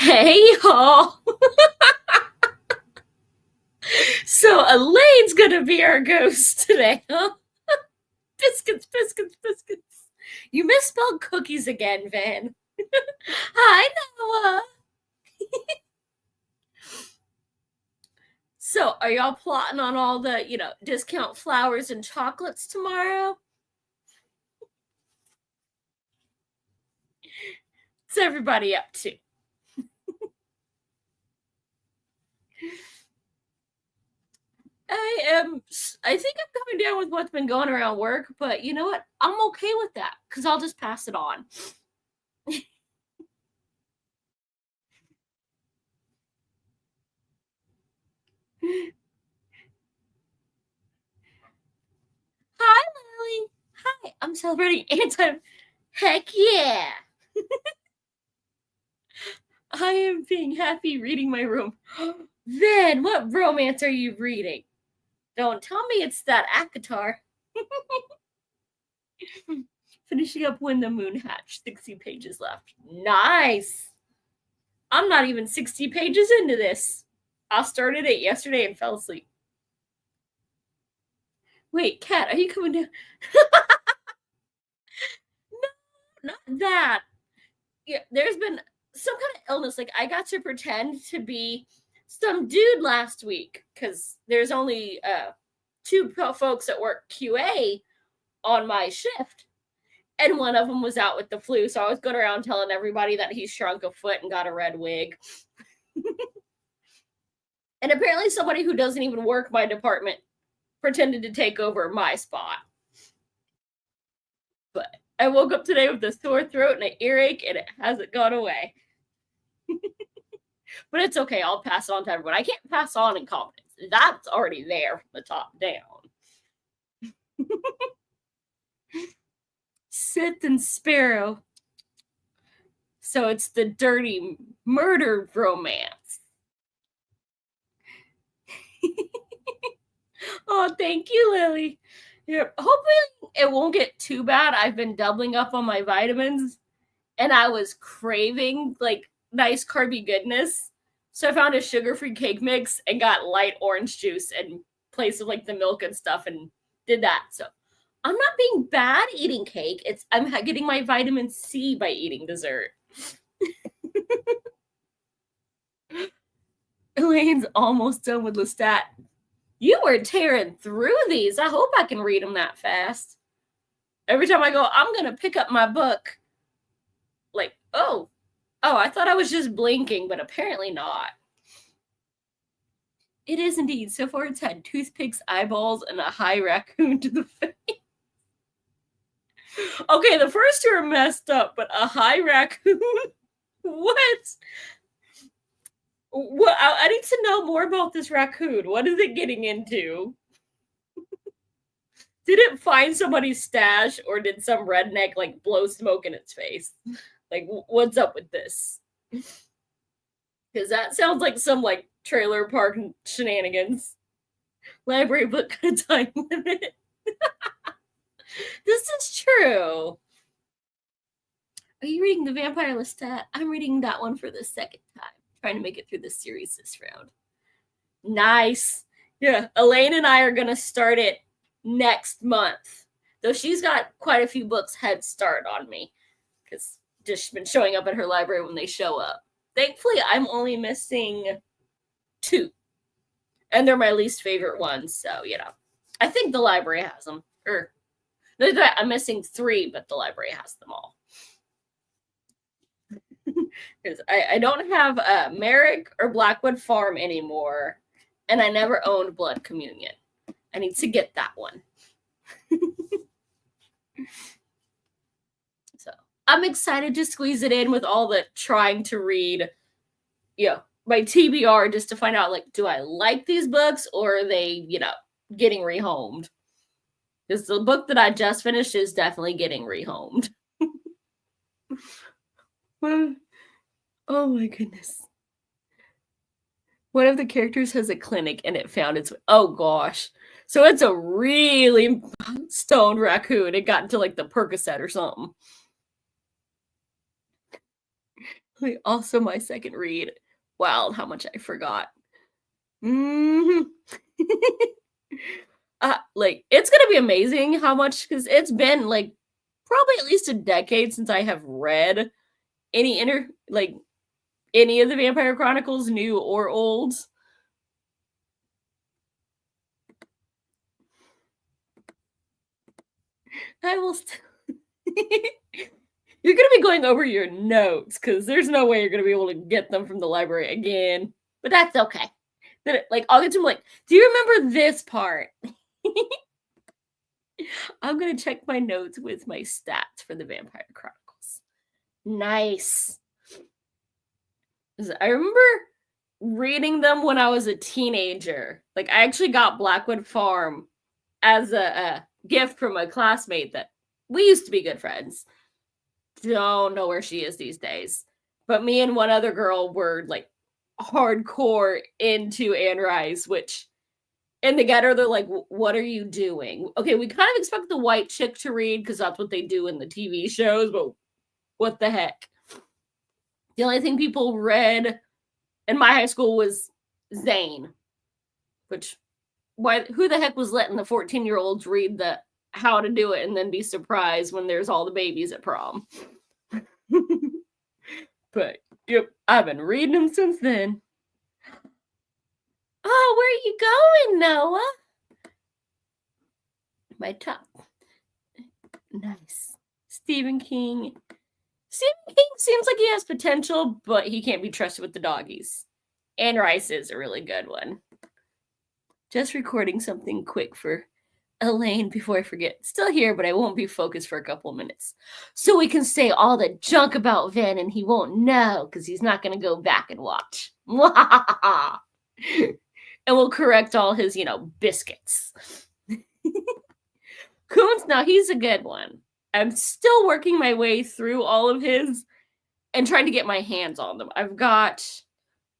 Hey, y'all. So Elaine's gonna be our ghost today, huh? Biscuits, biscuits, biscuits. You misspelled cookies again, Van. Hi, Noah. So, are y'all plotting on all the, discount flowers and chocolates tomorrow? What's everybody up to? I think I'm coming down with what's been going around work, but you know what? I'm okay with that because I'll just pass it on. Hi, Lily. Hi, I'm celebrating anti. Heck yeah. I am being happy reading my room. Then, what romance are you reading? Don't tell me it's that Akatar. Finishing up When the Moon Hatched, 60 pages left. Nice. I'm not even 60 pages into this. I started it yesterday and fell asleep. Wait, Kat, are you coming down? No, not that. Yeah, there's been some kind of illness. Like, I got to pretend to be some dude last week because there's only two folks that work QA on my shift, and one of them was out with the flu. So I was going around telling everybody that he shrunk a foot and got a red wig. And apparently, somebody who doesn't even work my department pretended to take over my spot. But I woke up today with a sore throat and an earache, and it hasn't gone away. But it's okay. I'll pass it on to everyone. I can't pass on in confidence. That's already there from the top down. Sith and Sparrow. So it's the dirty murder romance. Oh, thank you, Lily. Yeah, hopefully it won't get too bad. I've been doubling up on my vitamins, and I was craving like nice carby goodness. So I found a sugar-free cake mix and got light orange juice in place of like the milk and stuff, and did that. So I'm not being bad eating cake. I'm getting my vitamin C by eating dessert. Elaine's almost done with Lestat. You were tearing through these. I hope I can read them that fast. Every time I go, I'm going to pick up my book. Like, oh, I thought I was just blinking, but apparently not. It is indeed. So far, it's had toothpicks, eyeballs, and a high raccoon to the face. Okay, the first two are messed up, but a high raccoon? What? What? I need to know more about this raccoon. What is it getting into? Did it find somebody's stash, or did some redneck like blow smoke in its face? Like, what's up with this? Because that sounds like some like trailer park shenanigans. Library book time limit. This is true. Are you reading the Vampire Lestat? I'm reading that one for the second time. Trying to make it through the series this round. Nice. Yeah, Elaine and I are going to start it next month. Though she's got quite a few books head start on me because just been showing up at her library when they show up. Thankfully, I'm only missing 2. And they're my least favorite ones. So, I think the library has them. I'm missing 3, but the library has them all. Because I don't have Merrick or Blackwood Farm anymore. And I never owned Blood Communion. I need to get that one. So I'm excited to squeeze it in with all the trying to read, my TBR just to find out, like, do I like these books or are they, getting rehomed? Because the book that I just finished is definitely getting rehomed. Well, oh my goodness. One of the characters has a clinic and it found its, oh gosh. So it's a really stoned raccoon. It got into like the Percocet or something. Also, my second read. Wow, how much I forgot. Mhm. Like, it's gonna be amazing how much because it's been, like, probably at least a decade since I have read any of the Vampire Chronicles, new or old. I will st You're gonna be going over your notes because there's no way you're gonna be able to get them from the library again, but that's okay. Then, like, I'll get to 'em like, "Do you remember this part?" I'm gonna check my notes with my stats for the Vampire Chronicles. Nice. 'Cause I remember reading them when I was a teenager. Like, I actually got Blackwood Farm as a gift from a classmate that we used to be good friends. Don't know where she is these days. But me and one other girl were like hardcore into Anne Rice, which and together they're like, What are you doing?" Okay, we kind of expect the white chick to read because that's what they do in the TV shows, but what the heck? The only thing people read in my high school was Zane, which who the heck was letting the 14-year-olds read the how to do it and then be surprised when there's all the babies at prom? But yep, I've been reading them since then. Oh, where are you going, Noah? My top. Nice. Stephen King. Stephen King seems like he has potential, but he can't be trusted with the doggies. Anne Rice is a really good one. Just recording something quick for Elaine before I forget. Still here, but I won't be focused for a couple of minutes. So we can say all the junk about Van and he won't know because he's not going to go back and watch. And we'll correct all his, biscuits. Koontz, now he's a good one. I'm still working my way through all of his and trying to get my hands on them. I'll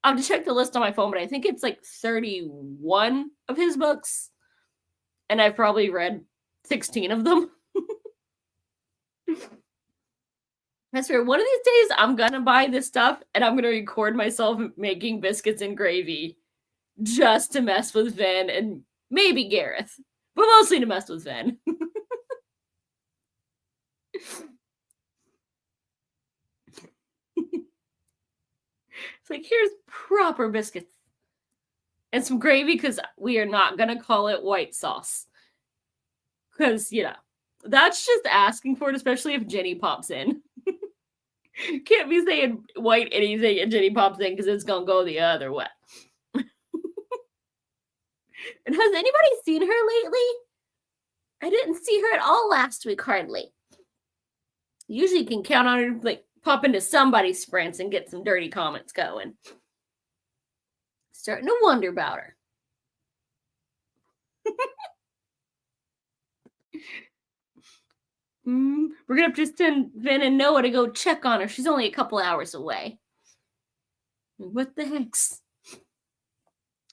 have to check the list on my phone, but I think it's like 31 of his books. And I've probably read 16 of them. That's fair. One of these days, I'm going to buy this stuff and I'm going to record myself making biscuits and gravy just to mess with Ven and maybe Gareth, but mostly to mess with Ven. It's like, here's proper biscuits and some gravy because we are not going to call it white sauce. Because, that's just asking for it, especially if Jenny pops in. Can't be saying white anything and Jenny pops in because it's going to go the other way. And has anybody seen her lately? I didn't see her at all last week, hardly. Usually you can count on her to pop into somebody's sprints and get some dirty comments going. Starting to wonder about her. We're gonna have to send Vin and Noah to go check on her. She's only a couple hours away. What the heck's?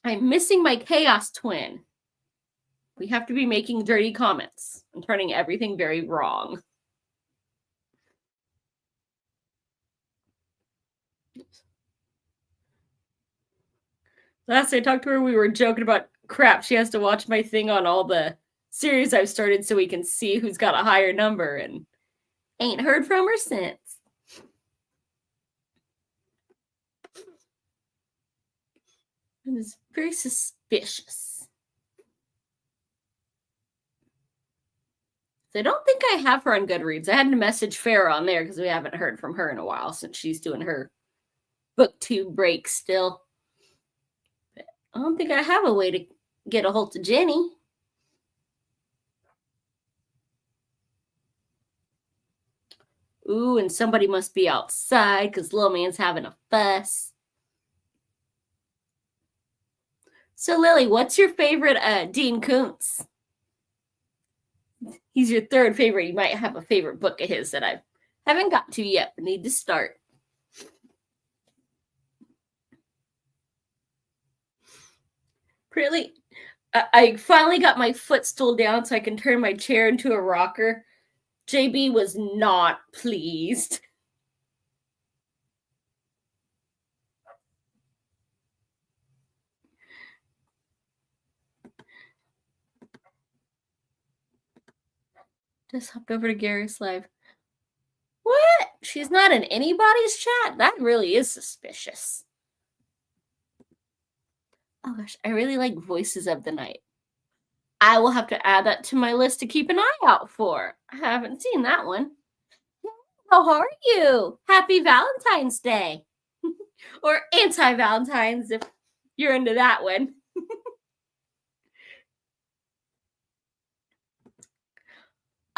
I'm missing my chaos twin. We have to be making dirty comments and turning everything very wrong. Last I talked to her, we were joking about crap. She has to watch my thing on all the series I've started so we can see who's got a higher number, and ain't heard from her since. It was very suspicious. So I don't think I have her on Goodreads. I had to message Farrah on there because we haven't heard from her in a while since she's doing her booktube break still. But I don't think I have a way to get a hold of Jenny. Ooh, and somebody must be outside because little man's having a fuss. So, Lily, what's your favorite Dean Koontz? He's your third favorite. You might have a favorite book of his that I haven't got to yet, but need to start. Really, I finally got my footstool down so I can turn my chair into a rocker. JB was not pleased. Just hopped over to Gary's live. What? She's not in anybody's chat? That really is suspicious. Oh gosh, I really like Voices of the Night. I will have to add that to my list to keep an eye out for. I haven't seen that one. How are you? Happy Valentine's Day. Or anti-Valentine's if you're into that one.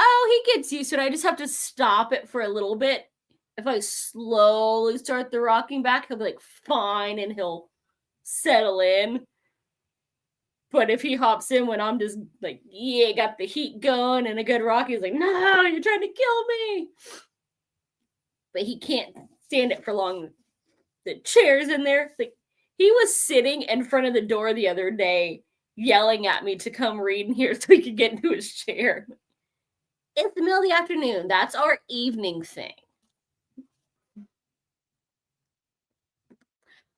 Oh, he gets used to it. I just have to stop it for a little bit. If I slowly start the rocking back, he'll be like, fine, and he'll settle in. But if he hops in when I'm just like, yeah, got the heat going and a good rock, he's like, no, you're trying to kill me. But he can't stand it for long. The chair's in there. Like, he was sitting in front of the door the other day, yelling at me to come read in here so he could get into his chair. It's the middle of the afternoon. That's our evening thing.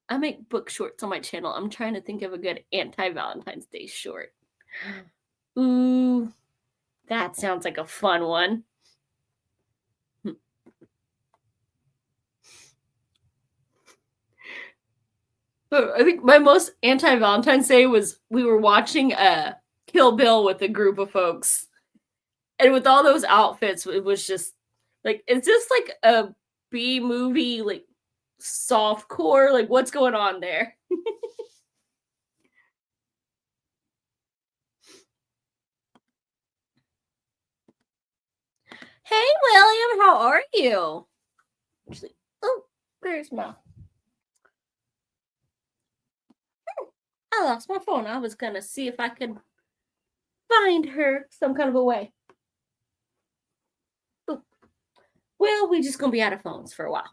I make book shorts on my channel. I'm trying to think of a good anti-Valentine's Day short. Ooh, that sounds like a fun one. I think my most anti-Valentine's Day was we were watching Kill Bill with a group of folks. And with all those outfits, it was just like, it's just like a B movie, like soft core. Like, what's going on there? Hey, William, how are you? Actually, oh, there's Ma. I lost my phone. I was gonna see if I could find her some kind of a way. Ooh. Well, we just gonna be out of phones for a while.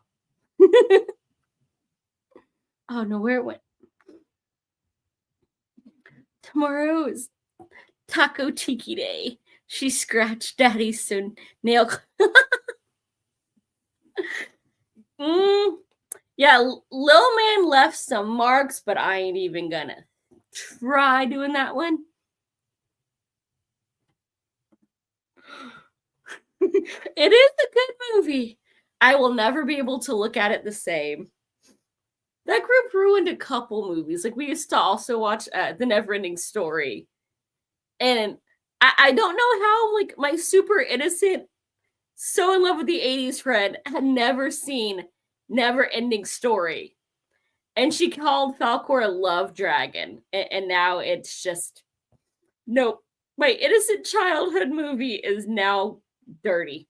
Oh no, where it went. Tomorrow is Taco Tiki Day. She scratched Daddy's nail. Yeah, Lil Man left some marks, but I ain't even gonna try doing that one. It is a good movie. I will never be able to look at it the same. That group ruined a couple movies. Like, we used to also watch The Neverending Story. And I don't know how, like, my super innocent, so in love with the 80s friend had never seen Neverending Story. And she called Falcor a love dragon. And now it's just, nope. My innocent childhood movie is now dirty.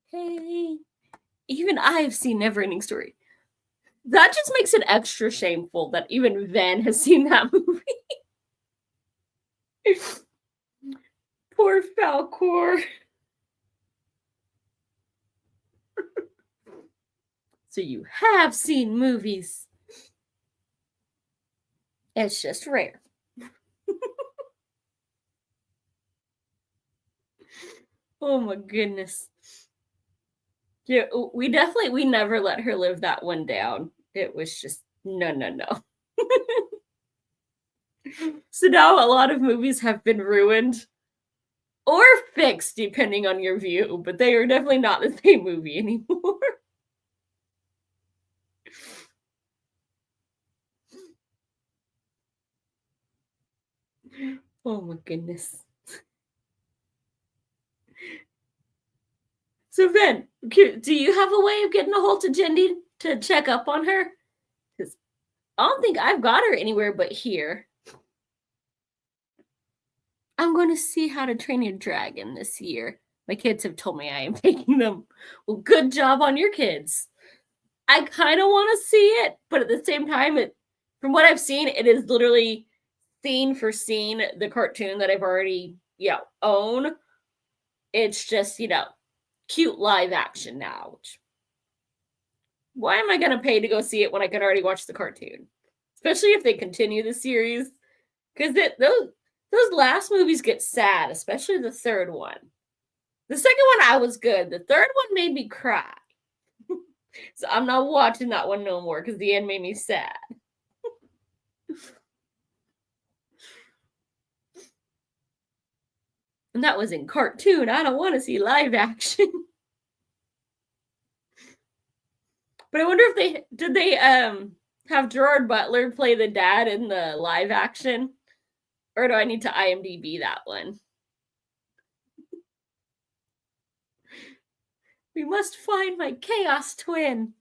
Hey. Even I've seen Neverending Story. That just makes it extra shameful that even Van has seen that movie. Poor Falcor. So you have seen movies. It's just rare. Oh my goodness. Yeah, we never let her live that one down. It was just no. So now a lot of movies have been ruined or fixed depending on your view, but they are definitely not the same movie anymore. Oh my goodness. So Ven, do you have a way of getting a hold of Jendi to check up on her? Because I don't think I've got her anywhere but here. I'm going to see How to Train Your Dragon this year. My kids have told me I am taking them. Well, good job on your kids. I kind of want to see it, but at the same time, from what I've seen, it is literally scene for scene the cartoon that I've already, own. It's just, cute live action now. Why am I going to pay to go see it when I can already watch the cartoon? Especially if they continue the series. Because those last movies get sad, especially the third one. The second one I was good. The third one made me cry. So I'm not watching that one no more because the end made me sad. And that was in cartoon. I don't want to see live action. But I wonder if they have Gerard Butler play the dad in the live action? Or do I need to IMDb that one? We must find my chaos twin.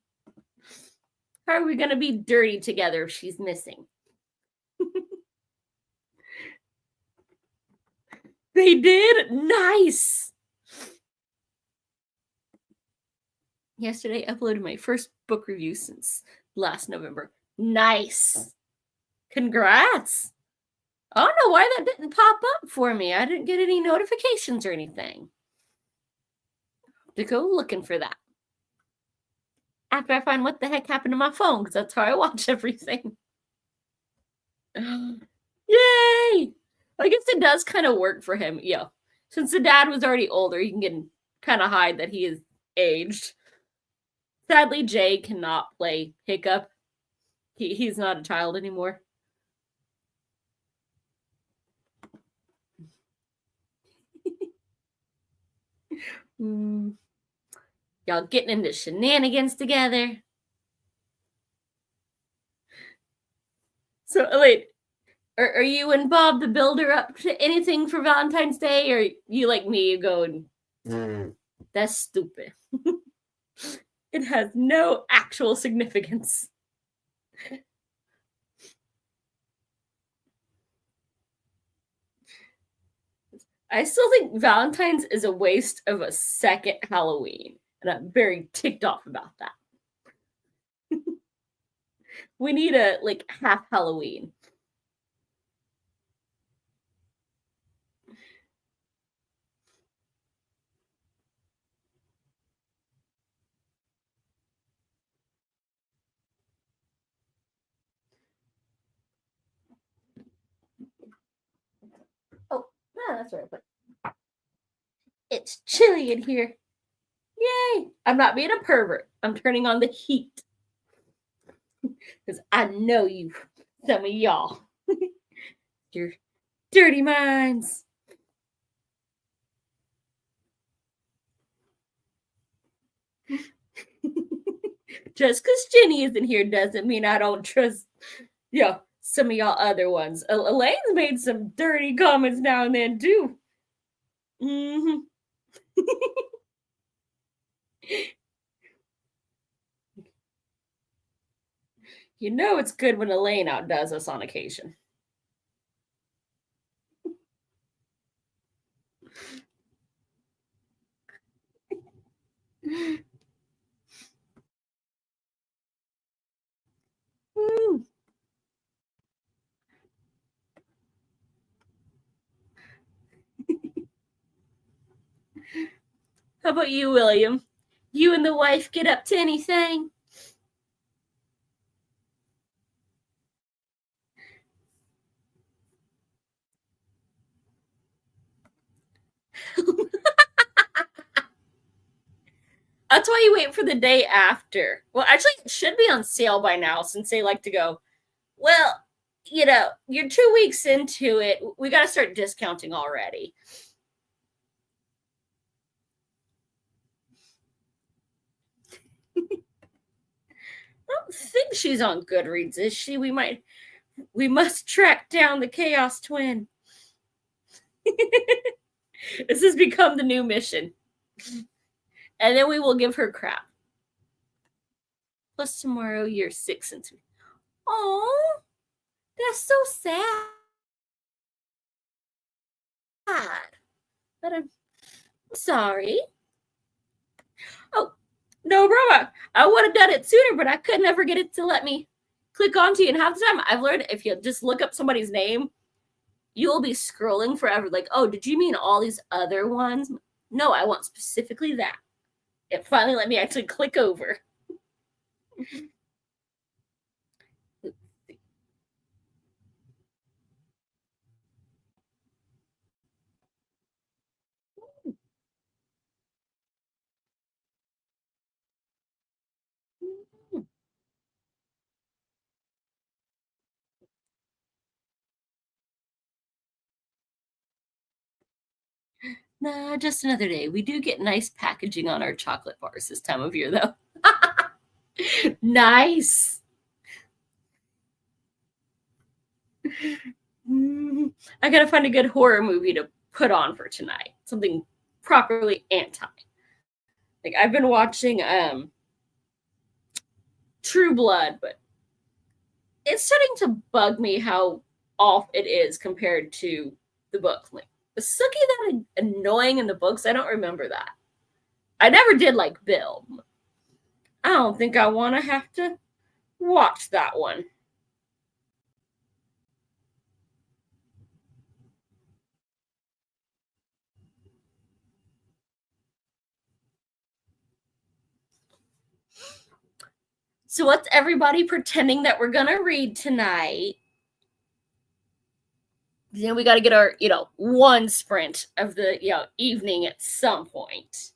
How are we going to be dirty together if she's missing? They did? Nice! Yesterday, I uploaded my first book review since last November. Nice! Congrats! I don't know why that didn't pop up for me. I didn't get any notifications or anything. To go looking for that. After I find what the heck happened to my phone, because that's how I watch everything. Yay! I guess it does kind of work for him. Yeah. Since the dad was already older, you can kind of hide that he is aged. Sadly, Jay cannot play Hiccup. He's not a child anymore. Y'all getting into shenanigans together. So, wait, are you and Bob the Builder up to anything for Valentine's Day? Or you like me, you going, that's stupid. It has no actual significance. I still think Valentine's is a waste of a second Halloween. And I'm very ticked off about that. We need a half Halloween. Oh, that's right. It's chilly in here. Yay! I'm not being a pervert. I'm turning on the heat. Because I know you, some of y'all. Your dirty minds. Just because Jenny isn't here doesn't mean I don't trust, some of y'all other ones. Elaine's made some dirty comments now and then, too. Mm-hmm. You know it's good when Elaine outdoes us on occasion. How about you, William? You and the wife get up to anything? That's why you wait for the day after. Well, actually, it should be on sale by now since they like to go, well, you're 2 weeks into it. We got to start discounting already. I don't think she's on Goodreads, is she? We must track down the Chaos Twin. This has become the new mission. And then we will give her crap. Plus tomorrow, year 6 and 3. Oh, that's so sad. But I'm sorry. Oh, no, bro. I would have done it sooner, but I could never get it to let me click onto you. And half the time, I've learned if you just look up somebody's name, you'll be scrolling forever. Like, oh, did you mean all these other ones? No, I want specifically that. It finally let me actually click over. Nah, just another day. We do get nice packaging on our chocolate bars this time of year, though. Nice. I gotta find a good horror movie to put on for tonight. Something properly anti. Like I've been watching True Blood, but it's starting to bug me how off it is compared to the book. Like, was Sookie that annoying in the books? I don't remember that. I never did like Bill. I don't think I want to have to watch that one. So what's everybody pretending that we're gonna read tonight? We got to get our, one sprint of the, evening at some point.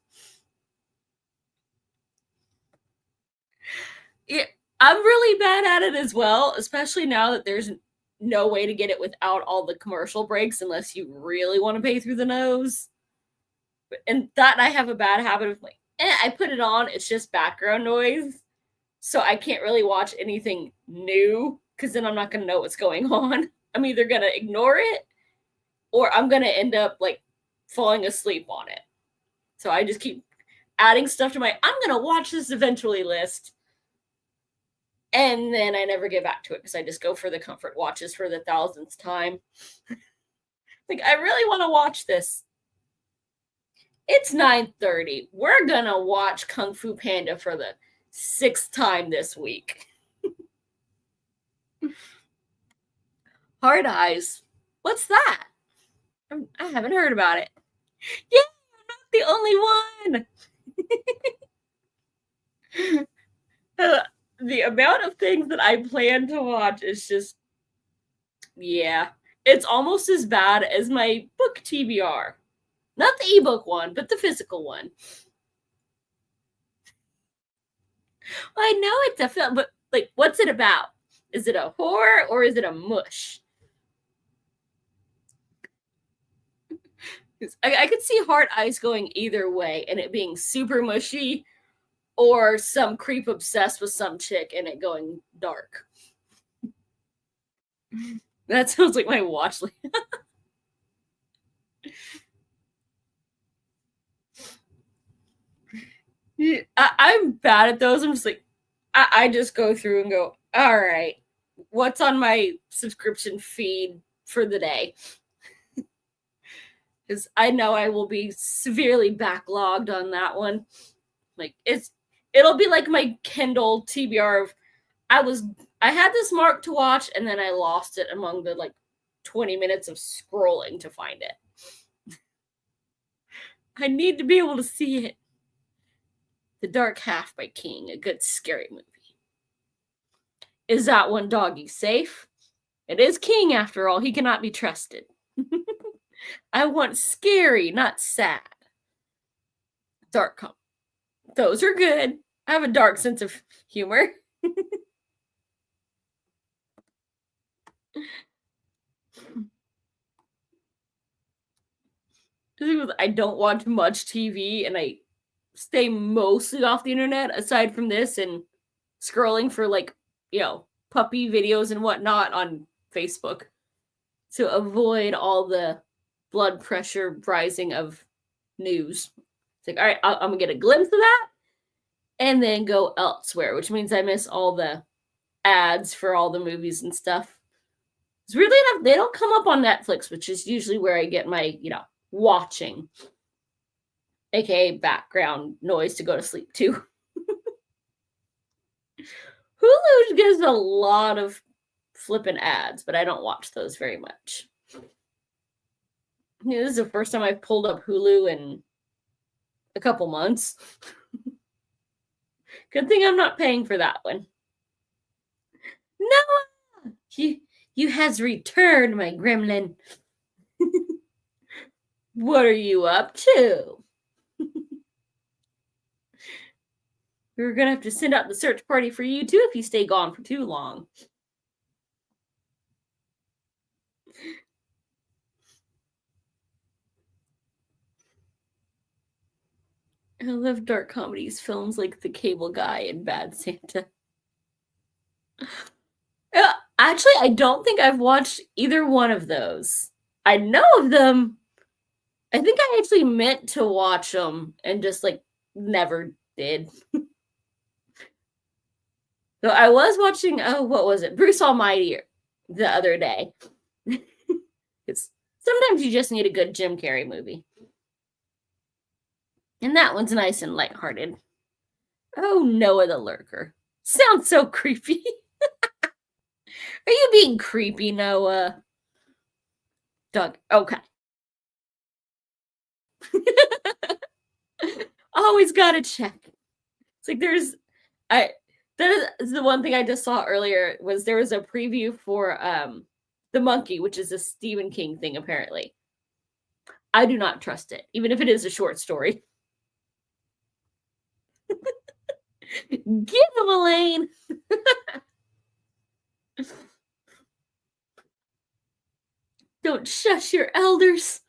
Yeah, I'm really bad at it as well, especially now that there's no way to get it without all the commercial breaks unless you really want to pay through the nose. And that I have a bad habit of like, I put it on, it's just background noise. So I can't really watch anything new because then I'm not going to know what's going on. I'm either going to ignore it or I'm going to end up like falling asleep on it. So I just keep adding stuff to my, I'm going to watch this eventually list. And then I never get back to it because I just go for the comfort watches for the 1000th time. Like, I really want to watch this. It's 9:30. We're going to watch Kung Fu Panda for the 6th time this week. Hard Eyes. What's that? I haven't heard about it. Yeah, I'm not the only one. The amount of things that I plan to watch is just, yeah. It's almost as bad as my book TBR. Not the ebook one, but the physical one. Well, I know it's a film, but like, what's it about? Is it a horror or is it a mush? I could see Hard Eyes going either way and it being super mushy or some creep obsessed with some chick and it going dark. That sounds like my watch list. I'm bad at those. I'm just like, I just go through and go, all right, what's on my subscription feed for the day? Because I know I will be severely backlogged on that one. Like it'll be like my Kindle TBR of I had this mark to watch and then I lost it among the like 20 minutes of scrolling to find it. I need to be able to see it. The Dark Half by King, a good scary movie. Is that one doggy safe? It is King after all. He cannot be trusted. I want scary, not sad. Dark comedy. Those are good. I have a dark sense of humor. I don't watch much TV and I stay mostly off the internet aside from this and scrolling for like, puppy videos and whatnot on Facebook to avoid all the blood pressure rising of news. It's like, all right, I'm gonna get a glimpse of that and then go elsewhere, which means I miss all the ads for all the movies and stuff. It's weirdly enough, they don't come up on Netflix, which is usually where I get my, watching, aka background noise to go to sleep to. Hulu gives a lot of flippin' ads, but I don't watch those very much. This is the first time I've pulled up Hulu in a couple months. Good thing I'm not paying for that one. No, you has returned, my gremlin. What are you up to? We're gonna have to send out the search party for you too if you stay gone for too long. I love dark comedies, films like The Cable Guy and Bad Santa. Actually, I don't think I've watched either one of those. I know of them. I think I actually meant to watch them and just like never did. So I was watching, what was it? Bruce Almighty the other day. It's sometimes you just need a good Jim Carrey movie. And that one's nice and lighthearted. Oh, Noah the Lurker. Sounds so creepy. Are you being creepy, Noah? Doug, okay. Always gotta check. It's like that is the one thing I just saw earlier was there was a preview for The Monkey, which is a Stephen King thing, apparently. I do not trust it, even if it is a short story. Get him, Elaine! Don't shush your elders.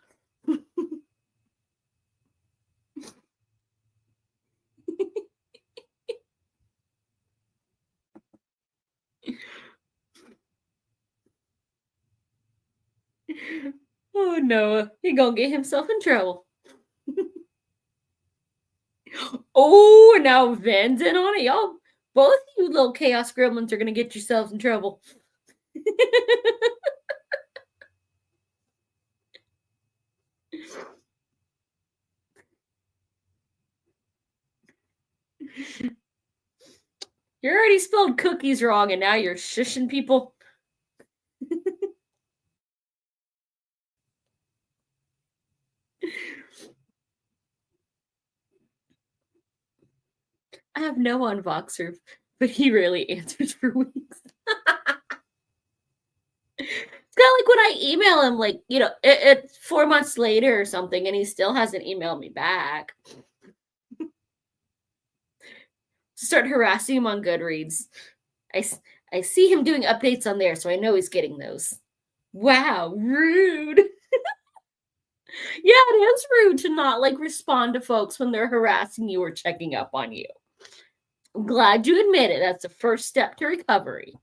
Oh, Noah, he gonna get himself in trouble. Oh, now Van's in on it. Y'all, both you little chaos gremlins are gonna get yourselves in trouble. You already spelled cookies wrong and now you're shushing people. I have no on Voxer, but he rarely answers for weeks. It's kind of like when I email him, like, it's 4 months later or something, and he still hasn't emailed me back. Start harassing him on Goodreads. I see him doing updates on there, so I know he's getting those. Wow, rude. Yeah, it is rude to not like respond to folks when they're harassing you or checking up on you. I'm glad you admit it. That's the first step to recovery.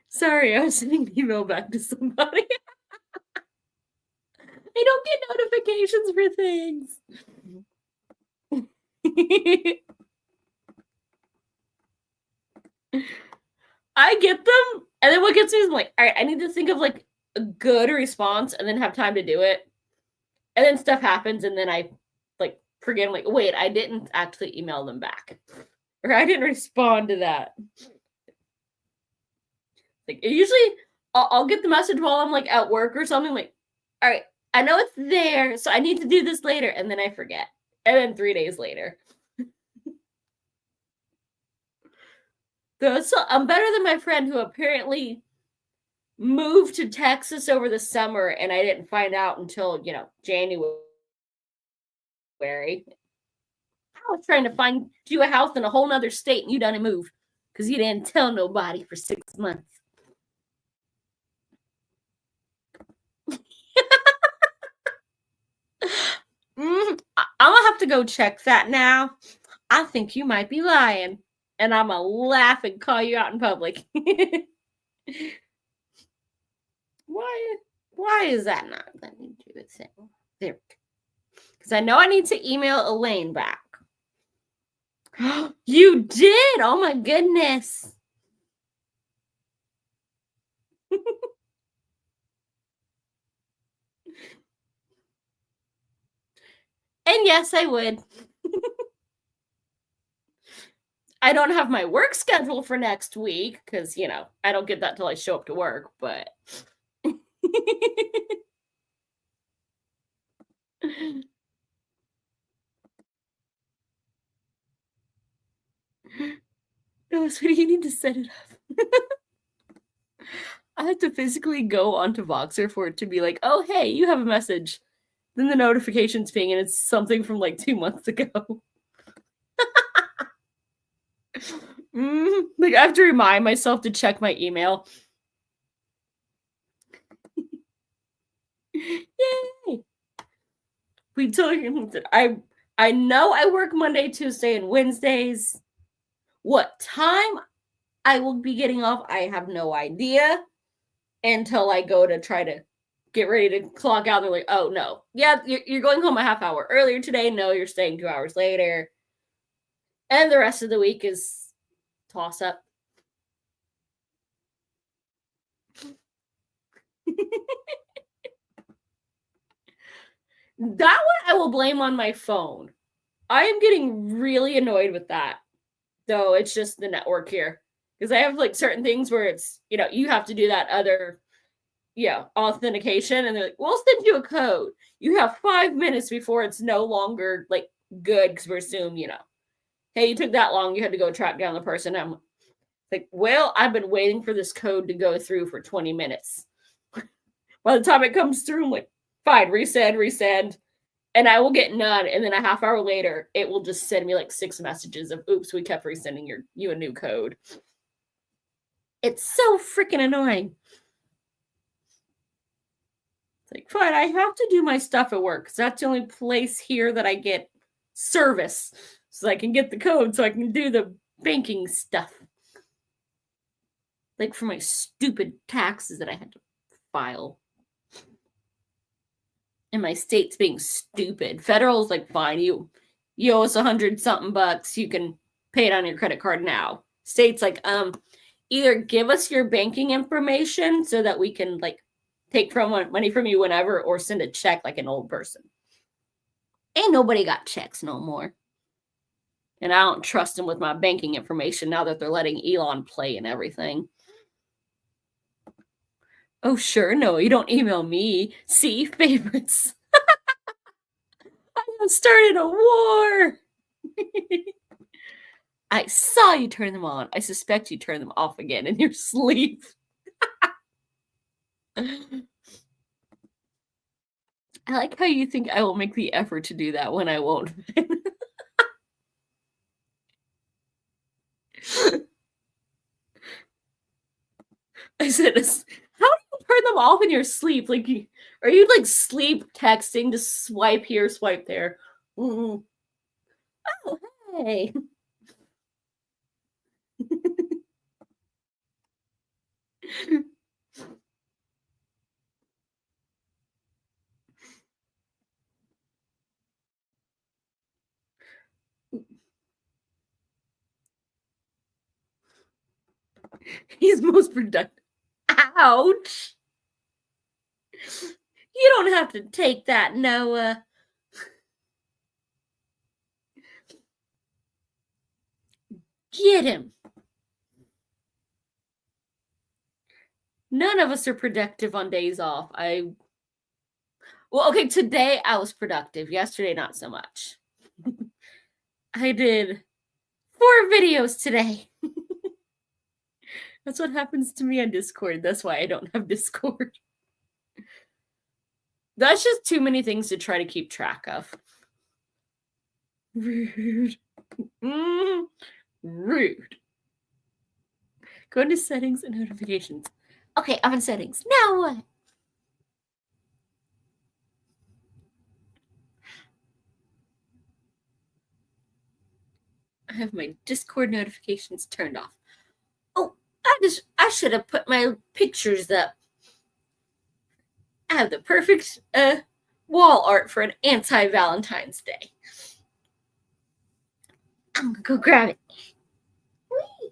Sorry, I was sending an email back to somebody. I don't get notifications for things. I get them, and then what gets me is I'm like, all right, I need to think of like a good response and then have time to do it. And then stuff happens, and then I like forget. I'm like, wait, I didn't actually email them back, or I didn't respond to that. Like usually, I'll get the message while I'm like at work or something. Like, all right, I know it's there, so I need to do this later, and then I forget, and then 3 days later. So I'm better than my friend who apparently moved to Texas over the summer, and I didn't find out until January. I was trying to find you a house in a whole nother state, and you done moved because you didn't tell nobody for 6 months. I'm gonna have to go check that now. I think you might be lying, and I'm gonna laugh and call you out in public. Why is that not letting me do the thing? There, because I know I need to email Elaine back. You did? Oh my goodness. And yes, I would. I don't have my work schedule for next week because, I don't get that till I show up to work, but. No, sweetie, you need to set it up. I have to physically go onto Voxer for it to be like, oh, hey, you have a message. Then the notifications ping, and it's something from like 2 months ago. Like, I have to remind myself to check my email. Yay! We told you I know I work Monday, Tuesday, and Wednesdays. What time I will be getting off, I have no idea until I go to try to get ready to clock out. They're like, oh, no. Yeah, you're going home a half hour earlier today. No, you're staying 2 hours later. And the rest of the week is toss up. That one I will blame on my phone. I am getting really annoyed with that. Though it's just the network here. Because I have like certain things where it's, you have to do that other, authentication. And they're like, we'll send you a code. You have 5 minutes before it's no longer like good because we assume, hey, you took that long. You had to go track down the person. I'm like, well, I've been waiting for this code to go through for 20 minutes. By the time it comes through, I'm like, fine, resend. And I will get none. And then a half hour later, it will just send me like 6 messages of, oops, we kept resending you a new code. It's so freaking annoying. It's like, fine, I have to do my stuff at work because that's the only place here that I get service. So I can get the code so I can do the banking stuff. Like for my stupid taxes that I had to file. And my state's being stupid. Federal's like, fine, you owe us $100-something bucks. You can pay it on your credit card now. State's like, either give us your banking information so that we can like take money from you whenever, or send a check like an old person. Ain't nobody got checks no more. And I don't trust them with my banking information now that they're letting Elon play and everything. Oh, sure. No, you don't email me. See, favorites. I started a war. I saw you turn them on. I suspect you turn them off again in your sleep. I like how you think I will make the effort to do that when I won't. I said, how do you turn them off in your sleep? Like, are you like sleep texting to swipe here, swipe there? Mm-hmm. Oh, hey. He's most productive. Ouch. You don't have to take that, Noah. Get him. None of us are productive on days off. Well, okay, today I was productive. Yesterday, not so much. I did 4 videos today. That's what happens to me on Discord. That's why I don't have Discord. That's just too many things to try to keep track of. Rude. Rude. Go into settings and notifications. Okay, I'm in settings. Now what? I have my Discord notifications turned off. Oh, I should have put my pictures up. I have the perfect wall art for an anti-Valentine's Day. I'm gonna go grab it. Whee!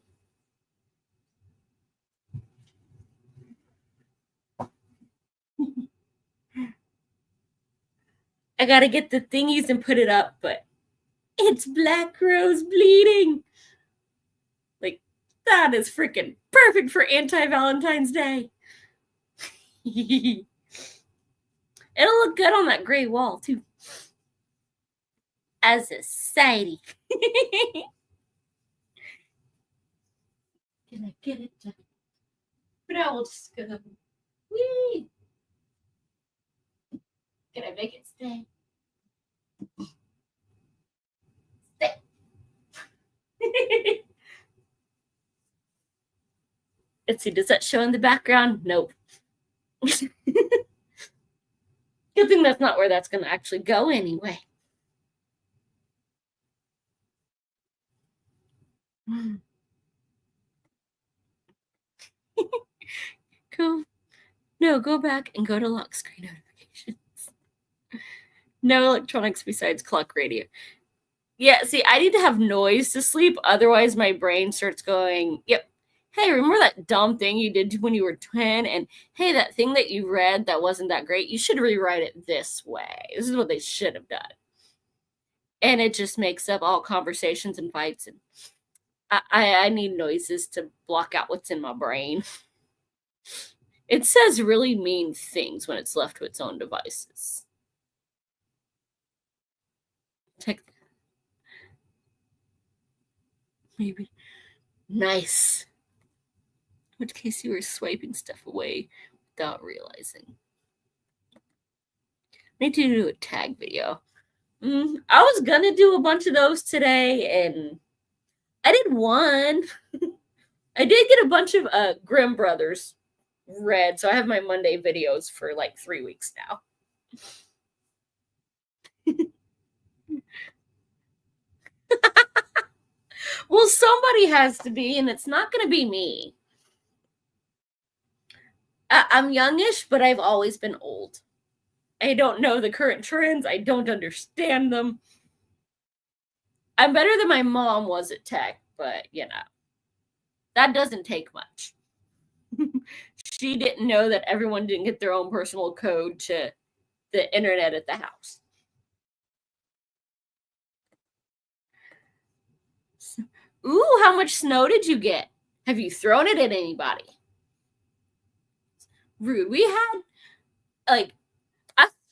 I gotta get the thingies and put it up, but it's Black Rose bleeding. Like, that is freaking perfect for anti-Valentine's Day. It'll look good on that gray wall, too. As a society. Can I get it done? But now we'll just go. Whee! Can I make it stay? Stay. Let's see, does that show in the background? Nope. Good thing that's not where that's going to actually go anyway. Go. No, go back and go to lock screen notifications. No electronics besides clock radio. Yeah, see, I need to have noise to sleep. Otherwise, my brain starts going, yep. Hey, remember that dumb thing you did when you were 10? And hey, that thing that you read that wasn't that great, you should rewrite it this way. This is what they should have done. And it just makes up all conversations and fights. And I need noises to block out what's in my brain. It says really mean things when it's left to its own devices. Check. Maybe. Nice. In which case you were swiping stuff away without realizing. I need to do a tag video. I was gonna do a bunch of those today, and I did one. I did get a bunch of Grimm Brothers read, so I have my Monday videos for like 3 weeks now. Well, somebody has to be, and it's not going to be me. I'm youngish, but I've always been old. I don't know the current trends. I don't understand them. I'm better than my mom was at tech, but that doesn't take much. She didn't know that everyone didn't get their own personal code to the internet at the house. Ooh, how much snow did you get? Have you thrown it at anybody? Rude. We had, I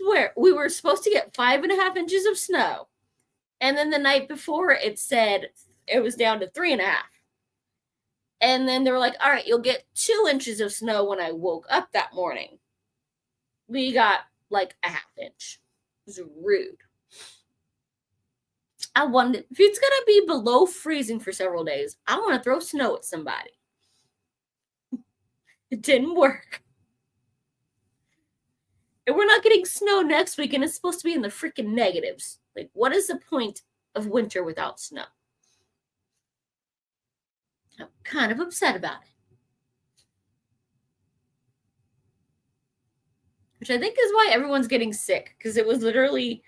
swear, we were supposed to get 5.5 inches of snow. And then the night before, it said it was down to 3.5. And then they were like, all right, you'll get 2 inches of snow when I woke up that morning. We got like a 1/2 inch. It was rude. I wanted, if it's going to be below freezing for several days, I want to throw snow at somebody. It didn't work. And we're not getting snow next week, and it's supposed to be in the freaking negatives. Like, what is the point of winter without snow? I'm kind of upset about it. Which I think is why everyone's getting sick, because it was literally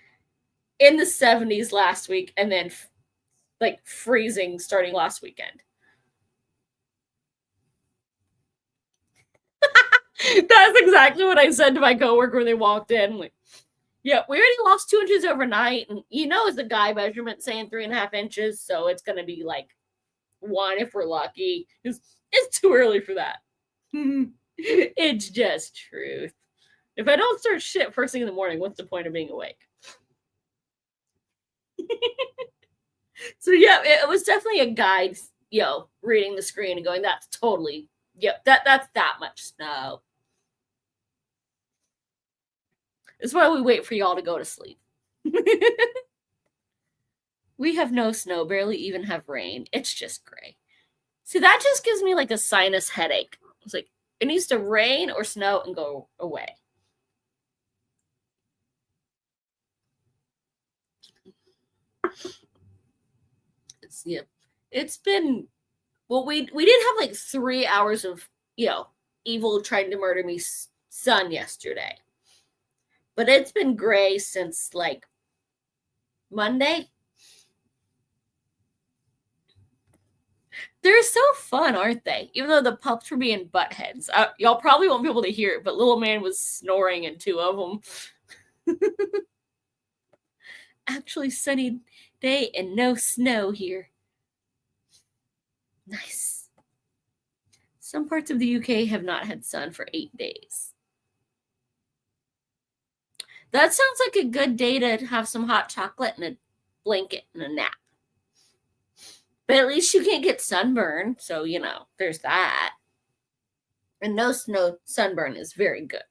in the 70s last week and then like freezing starting last weekend. That's exactly what I said to my coworker when they walked in. Like, yeah, we already lost 2 inches overnight, and it's a guy measurement saying 3.5 inches, so it's going to be like 1 if we're lucky. It's too early for that. It's just truth. If I don't start shit first thing in the morning, what's the point of being awake? So yeah, it was definitely a guide, reading the screen and going, that's totally, that's that much snow. That's why we wait for y'all to go to sleep. We have no snow, barely even have rain. It's just gray. See, that just gives me like a sinus headache. It's like, it needs to rain or snow and go away. It's been, well, we did have like 3 hours of, evil trying to murder me sun yesterday. But it's been gray since like Monday. They're so fun, aren't they? Even though the pups were being buttheads. Y'all probably won't be able to hear it, but little man was snoring in 2 of them. Actually, sunny day and no snow here. Nice. Some parts of the UK have not had sun for 8 days. That sounds like a good day to have some hot chocolate and a blanket and a nap. But at least you can't get sunburn, so, there's that. And no snow sunburn is very good.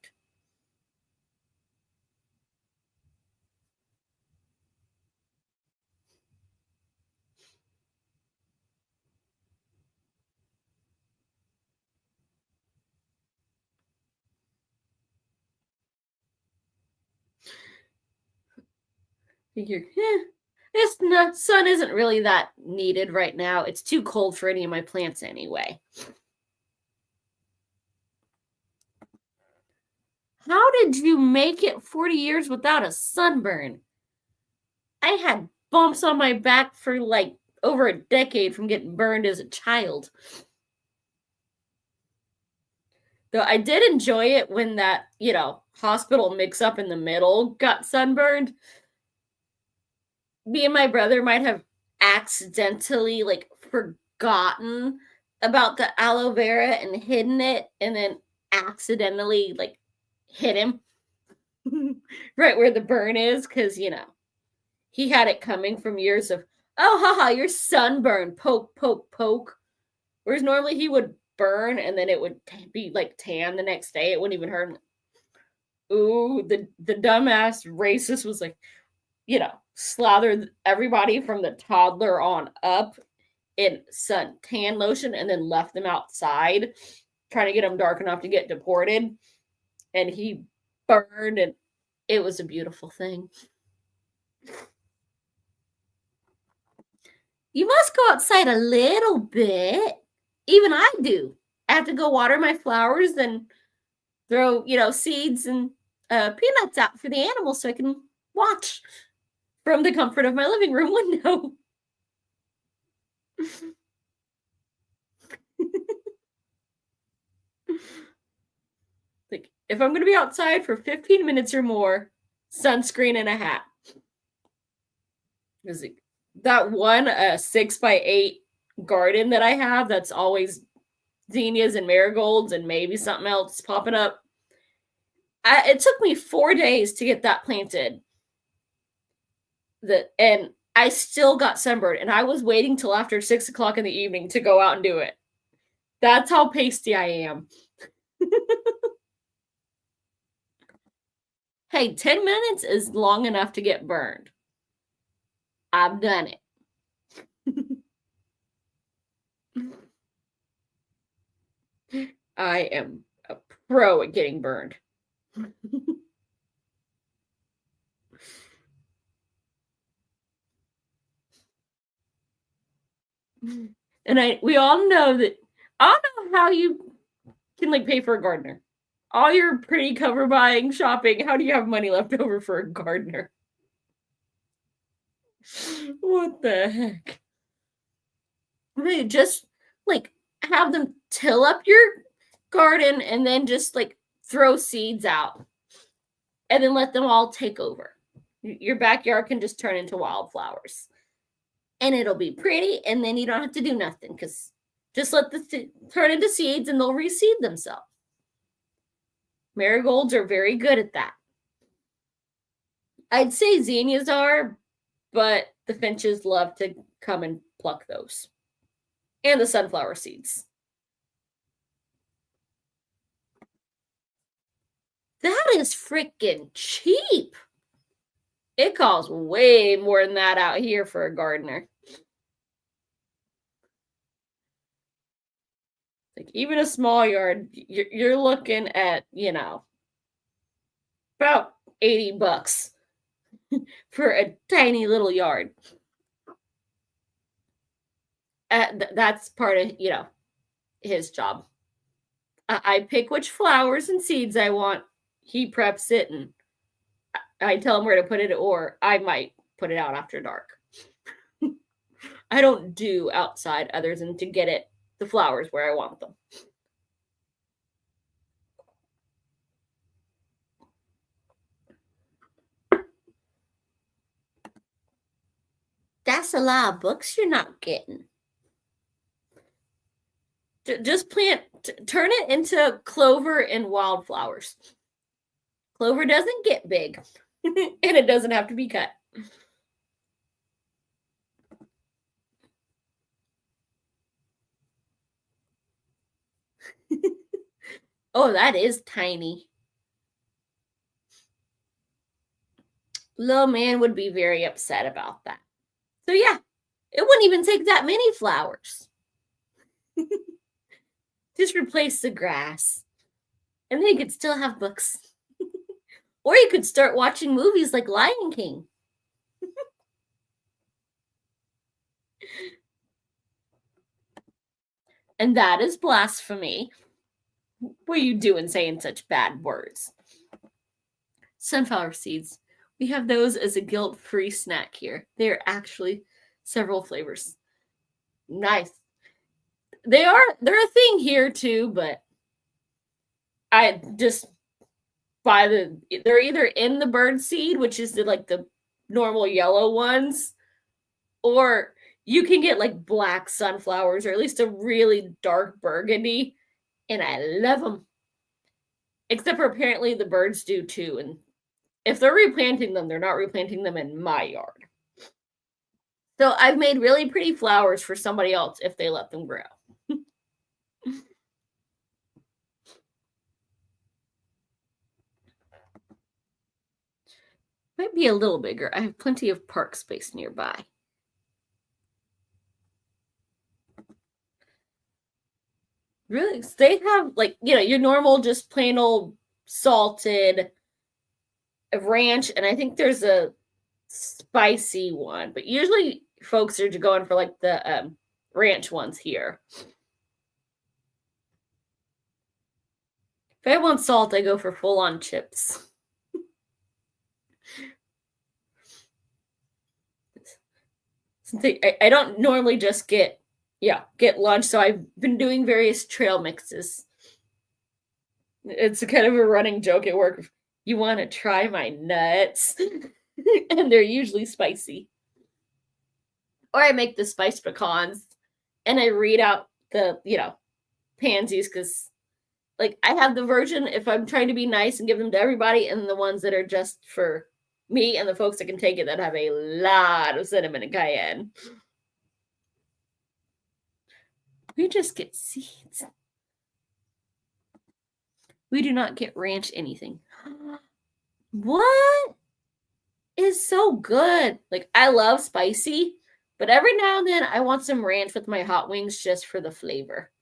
Figure, this sun isn't really that needed right now. It's too cold for any of my plants anyway. How did you make it 40 years without a sunburn? I had bumps on my back for like over a decade from getting burned as a child. Though I did enjoy it when that, hospital mix up in the middle got sunburned. Me and my brother might have accidentally forgotten about the aloe vera and hidden it and then accidentally hit him right where the burn is because he had it coming from years of, oh haha, you're sunburned, poke poke poke, whereas normally he would burn and then it would be tan the next day. It wouldn't even hurt him. Ooh, the dumbass racist was slathered everybody from the toddler on up in suntan lotion and then left them outside trying to get them dark enough to get deported. And he burned, and it was a beautiful thing. You must go outside a little bit. Even I do. I have to go water my flowers and throw, seeds and peanuts out for the animals so I can watch from the comfort of my living room window. If I'm going to be outside for 15 minutes or more, sunscreen and a hat. That one 6x8 garden that I have that's always zinnias and marigolds and maybe something else popping up. It took me 4 days to get that planted. And I still got sunburned, and I was waiting till after 6 o'clock in the evening to go out and do it. That's how pasty I am. Hey, 10 minutes is long enough to get burned. I've done it. I am a pro at getting burned. And we all know that. I don't know how you can pay for a gardener. All your pretty cover buying, shopping, how do you have money left over for a gardener? What the heck? They just have them till up your garden and then just throw seeds out and then let them all take over. Your backyard can just turn into wildflowers and it'll be pretty, and then you don't have to do nothing because just let the turn into seeds and they'll reseed themselves. Marigolds are very good at that. I'd say zinnias are, but the finches love to come and pluck those. And the sunflower seeds. That is freaking cheap. It costs way more than that out here for a gardener. Even a small yard, you're looking at, about $80 for a tiny little yard. That's part of, his job. I pick which flowers and seeds I want. He preps it, and I tell him where to put it, or I might put it out after dark. I don't do outside other than to get the flowers where I want them. That's a lot of books you're not getting. Just turn it into clover and wildflowers. Clover doesn't get big, and it doesn't have to be cut. Oh, that is tiny. Little man would be very upset about that. So yeah, it wouldn't even take that many flowers. Just replace the grass. And then you could still have books. Or you could start watching movies like Lion King. And that is blasphemy. What are you doing saying such bad words? Sunflower seeds. We have those as a guilt-free snack here. They are actually several flavors. Nice. They're a thing here too, but I just buy they're either in the bird seed, which is the normal yellow ones, or you can get like black sunflowers, or at least a really dark burgundy, and I love them. Except for apparently the birds do too, and if they're replanting them, they're not replanting them in my yard. So I've made really pretty flowers for somebody else if they let them grow. Might be a little bigger. I have plenty of park space nearby. Really? They have your normal just plain old salted ranch, and I think there's a spicy one, but usually folks are going for like the ranch ones here. If I want salt, I go for full-on chips. I don't normally just get lunch, so I've been doing various trail mixes. It's a kind of a running joke at work. You want to try my nuts? And they're usually spicy. Or I make the spiced pecans and I read out the, pansies, because I have the version if I'm trying to be nice and give them to everybody, and the ones that are just for me and the folks that can take it that have a lot of cinnamon and cayenne. We just get seeds. We do not get ranch anything. What is so good? I love spicy, but every now and then I want some ranch with my hot wings just for the flavor.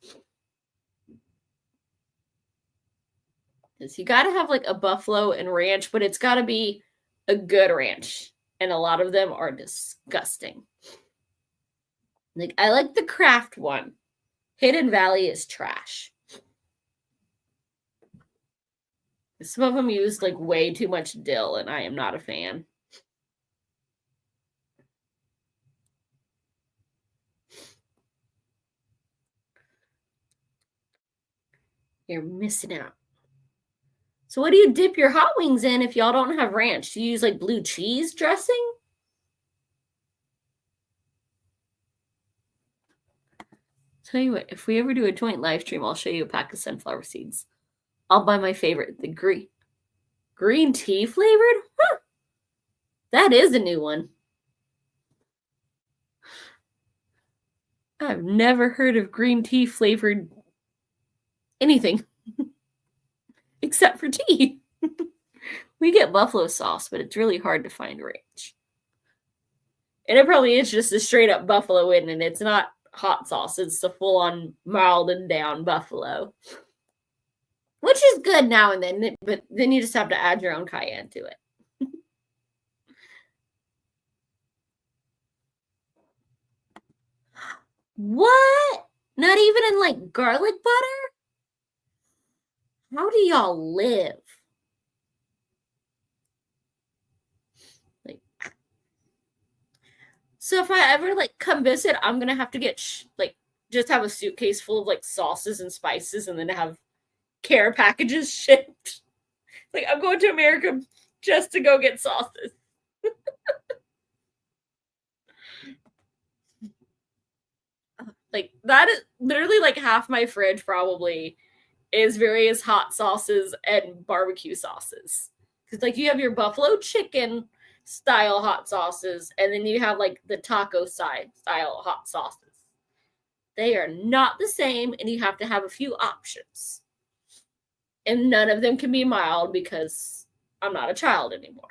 Because you got to have a buffalo and ranch, but it's got to be a good ranch. And a lot of them are disgusting. I like the Kraft one. Hidden Valley is trash. Some of them use way too much dill, and I am not a fan. You're missing out. So what do you dip your hot wings in if y'all don't have ranch? Do you use blue cheese dressing? Tell you what, if we ever do a joint live stream, I'll show you a pack of sunflower seeds. I'll buy my favorite, the green tea flavored? Huh. That is a new one. I've never heard of green tea flavored anything except for tea. We get buffalo sauce, but it's really hard to find ranch. And it probably is just a straight up buffalo in, and it's not hot sauce. It's the full on mild and down buffalo. Which is good now and then, but then you just have to add your own cayenne to it. What? Not even in garlic butter? How do y'all live? So if I ever come visit, I'm gonna have to get just have a suitcase full of sauces and spices, and then have care packages shipped. I'm going to America just to go get sauces. That is literally half my fridge probably is various hot sauces and barbecue sauces. Because you have your buffalo chicken style hot sauces, and then you have the taco style hot sauces. They are not the same, and you have to have a few options. And none of them can be mild because I'm not a child anymore.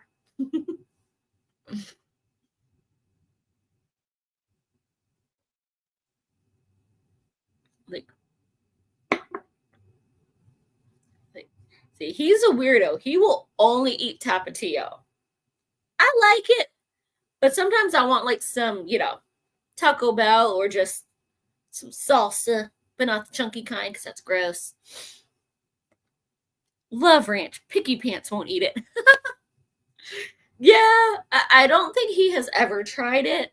See, he's a weirdo. He will only eat Tapatio. I like it, but sometimes I want some, Taco Bell or just some salsa, but not the chunky kind because that's gross. Love ranch. Picky Pants won't eat it. Yeah, I don't think he has ever tried it.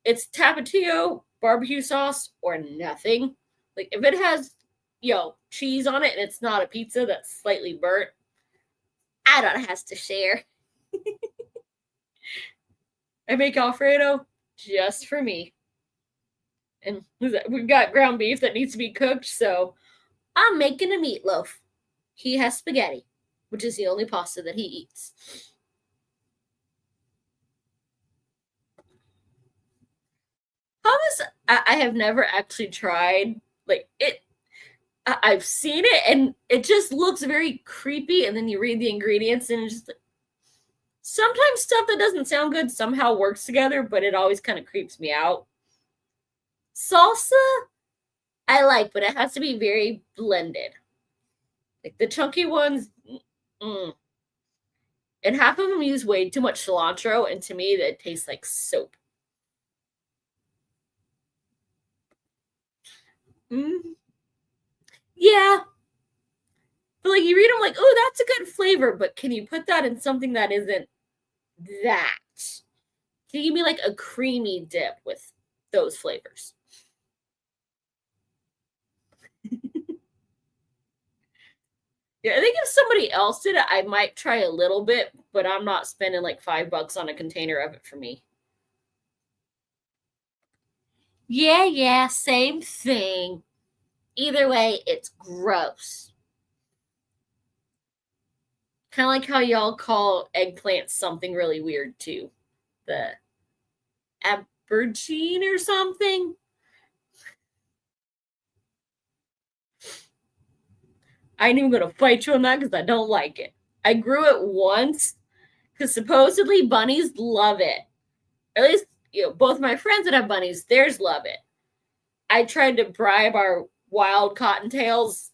It's Tapatio, barbecue sauce, or nothing. Like, if it has, cheese on it and it's not a pizza that's slightly burnt, I don't have to share. I make Alfredo just for me. And we've got ground beef that needs to be cooked, so I'm making a meatloaf. He has spaghetti, which is the only pasta that he eats. Hummus, I have never actually tried. Like, it, I've seen it, and it just looks very creepy, and then you read the ingredients, and it's just like, sometimes stuff that doesn't sound good somehow works together, but it always kind of creeps me out. Salsa, I like, but it has to be very blended. Like, the chunky ones, and half of them use way too much cilantro, and to me, that tastes like soap. Mm, yeah, but like, you read them like, oh, that's a good flavor, but can you put that in something that isn't that? Can you give me like a creamy dip with those flavors? Yeah, I think if somebody else did it, I might try a little bit, but I'm not spending like $5 on a container of it for me. Yeah, same thing. Either way, it's gross. Kind of like how y'all call eggplants something really weird too. The aubergine or something. I ain't even gonna fight you on that because I don't like it. I grew it once because supposedly bunnies love it. At least, both my friends that have bunnies, theirs love it. I tried to bribe our wild cottontails.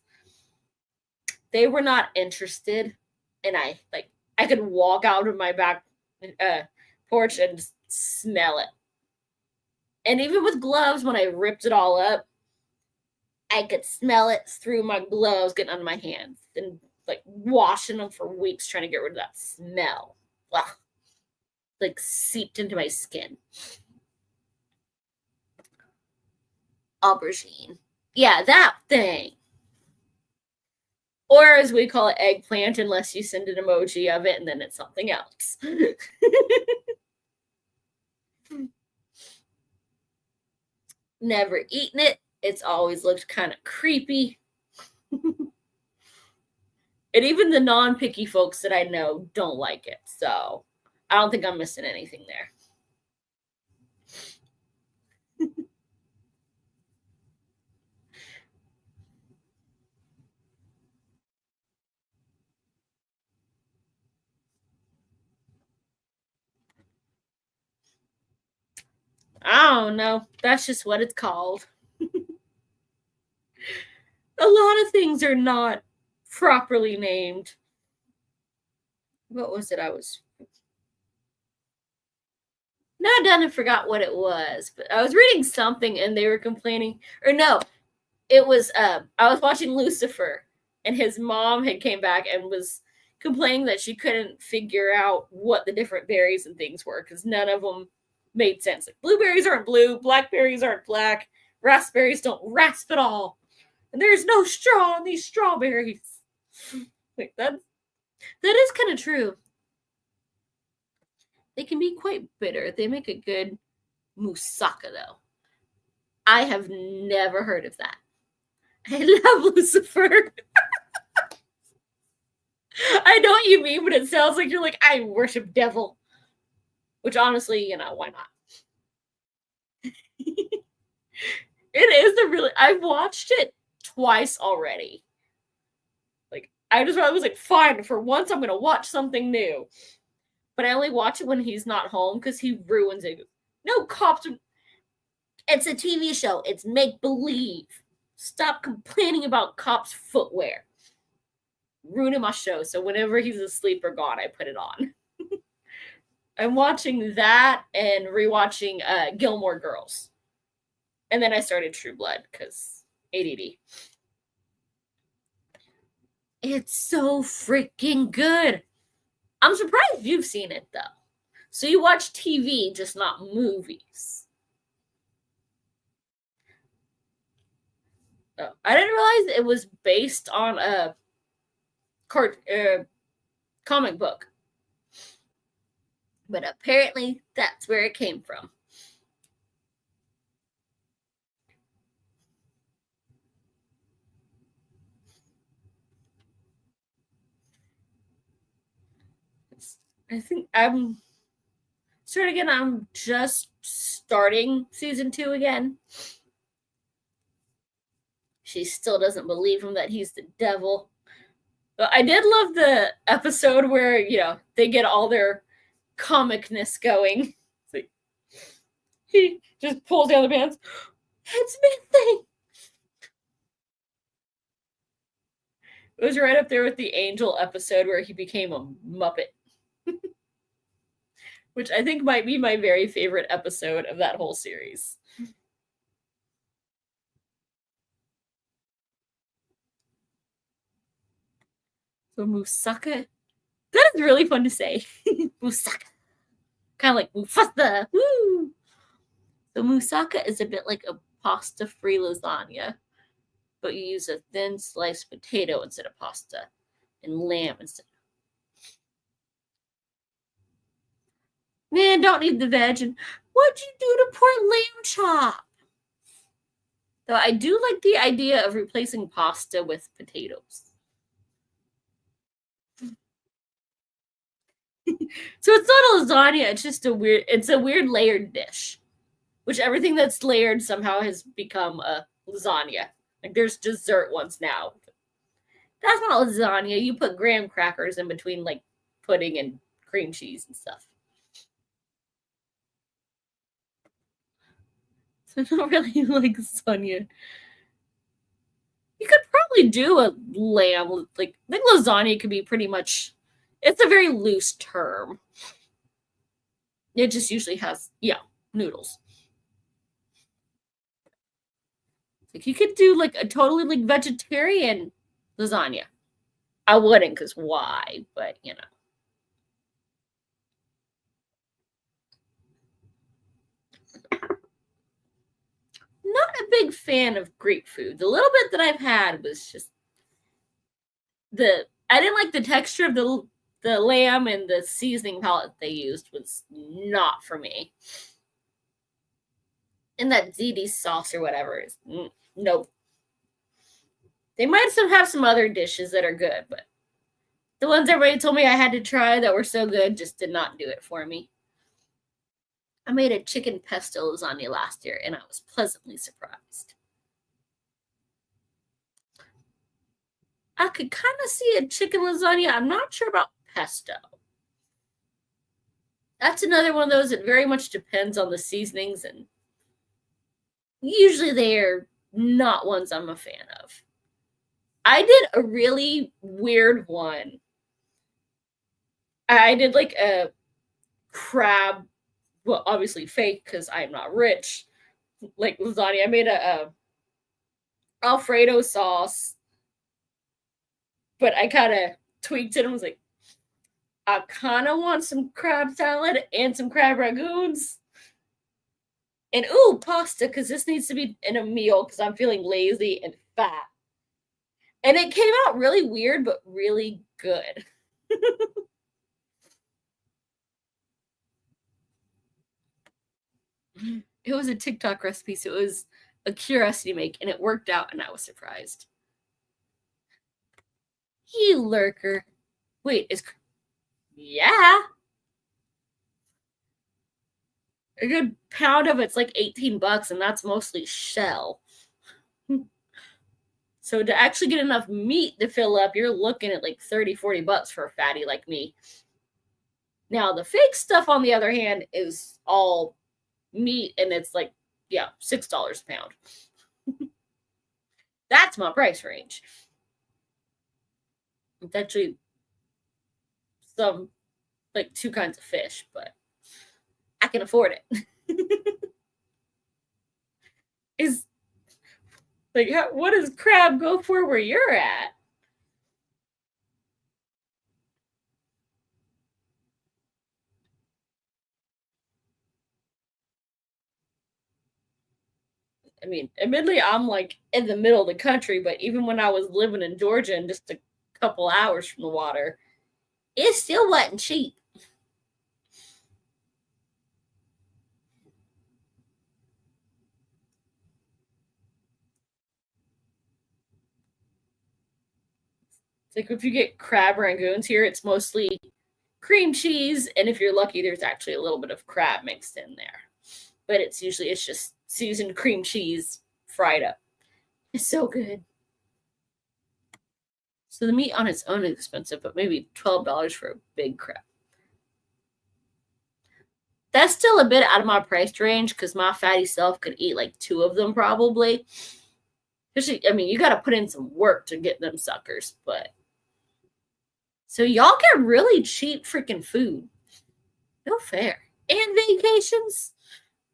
They were not interested, and I could walk out of my back porch and just smell it. And even with gloves, when I ripped it all up, I could smell it through my gloves getting on my hands and like washing them for weeks trying to get rid of that smell. Ugh. Like seeped into my skin. Aubergine. Yeah, that thing. Or as we call it, eggplant, unless you send an emoji of it and then it's something else. Never eaten it. It's always looked kind of creepy. And even the non-picky folks that I know don't like it. So I don't think I'm missing anything there. I don't know. That's just what it's called. A lot of things are not properly named. What was it? I was not done and forgot what it was, but I was reading something and they were complaining, or no, it was I was watching Lucifer, and his mom had came back and was complaining that she couldn't figure out what the different berries and things were because none of them made sense. Like, blueberries aren't blue, blackberries aren't black, raspberries don't rasp at all, and there's no straw in these strawberries. Like, that is kind of true. They can be quite bitter. They make a good moussaka, though. I have never heard of that. I love Lucifer. I know what you mean, but it sounds like you're like, I worship devil. Which honestly, why not? It is a really, I've watched it twice already. Like, I was like, fine, for once I'm gonna watch something new. But I only watch it when he's not home because he ruins it. No, cops. It's a TV show. It's make believe. Stop complaining about cops' footwear. Ruining my show. So whenever he's asleep or gone, I put it on. I'm watching that and rewatching Gilmore Girls. And then I started True Blood because ADD. It's so freaking good. I'm surprised you've seen it though. So you watch TV, just not movies. Oh, I didn't realize it was based on a comic book. But apparently that's where it came from. I think I'm just starting season 2 again. She still doesn't believe him that he's the devil. But I did love the episode where, they get all their comicness going. Like, he just pulls down the pants. It's missing. It was right up there with the Angel episode where he became a Muppet. Which I think might be my very favorite episode of that whole series. So Musaka, that is really fun to say. Musaka, kind of like Mufasa. Woo! So Musaka is a bit like a pasta-free lasagna, but you use a thin sliced potato instead of pasta, and lamb instead. Man, don't need the veg. And what'd you do to poor lamb chop? Though I do like the idea of replacing pasta with potatoes. So it's not a lasagna, it's just a weird layered dish. Which everything that's layered somehow has become a lasagna. Like there's dessert ones now. That's not lasagna. You put graham crackers in between like pudding and cream cheese and stuff. So I don't really like lasagna. You could probably do a lamb, like I think lasagna could be pretty much, it's a very loose term. It just usually has, noodles. Like you could do like a totally like vegetarian lasagna. I wouldn't, because why? But not a big fan of Greek food. The little bit that I've had was just I didn't like the texture of the lamb, and the seasoning palette they used was not for me. And that ziti sauce or whatever is nope. They might still have some other dishes that are good, but the ones everybody told me I had to try that were so good just did not do it for me. I made a chicken pesto lasagna last year, and I was pleasantly surprised. I could kind of see a chicken lasagna. I'm not sure about pesto. That's another one of those that very much depends on the seasonings, and usually they're not ones I'm a fan of. I did a really weird one. I did like a crab, well, obviously fake because I'm not rich, like lasagna. I made a Alfredo sauce, but I kind of tweaked it and was like, I kind of want some crab salad and some crab ragoons. And ooh, pasta, because this needs to be in a meal because I'm feeling lazy and fat. And it came out really weird, but really good. It was a TikTok recipe, so it was a curiosity make, and it worked out, and I was surprised. You lurker. Wait, yeah. A good pound of it's like $18, and that's mostly shell. So to actually get enough meat to fill up, you're looking at like $30-40 for a fatty like me. Now the fake stuff, on the other hand, is all meat, and it's like, $6 a pound. That's my price range. It's actually some like two kinds of fish, but I can afford it. Is like, what does crab go for where you're at? I mean, admittedly, I'm like in the middle of the country, but even when I was living in Georgia and just a couple hours from the water, it still wasn't cheap. It's like if you get crab rangoons here, it's mostly cream cheese, and if you're lucky, there's actually a little bit of crab mixed in there. But it's just seasoned cream cheese fried up. It's so good. So the meat on its own is expensive, but maybe $12 for a big crab. That's still a bit out of my price range because my fatty self could eat like 2 of them probably. Especially, I mean, you got to put in some work to get them suckers, but so y'all get really cheap freaking food. No fair. And vacations.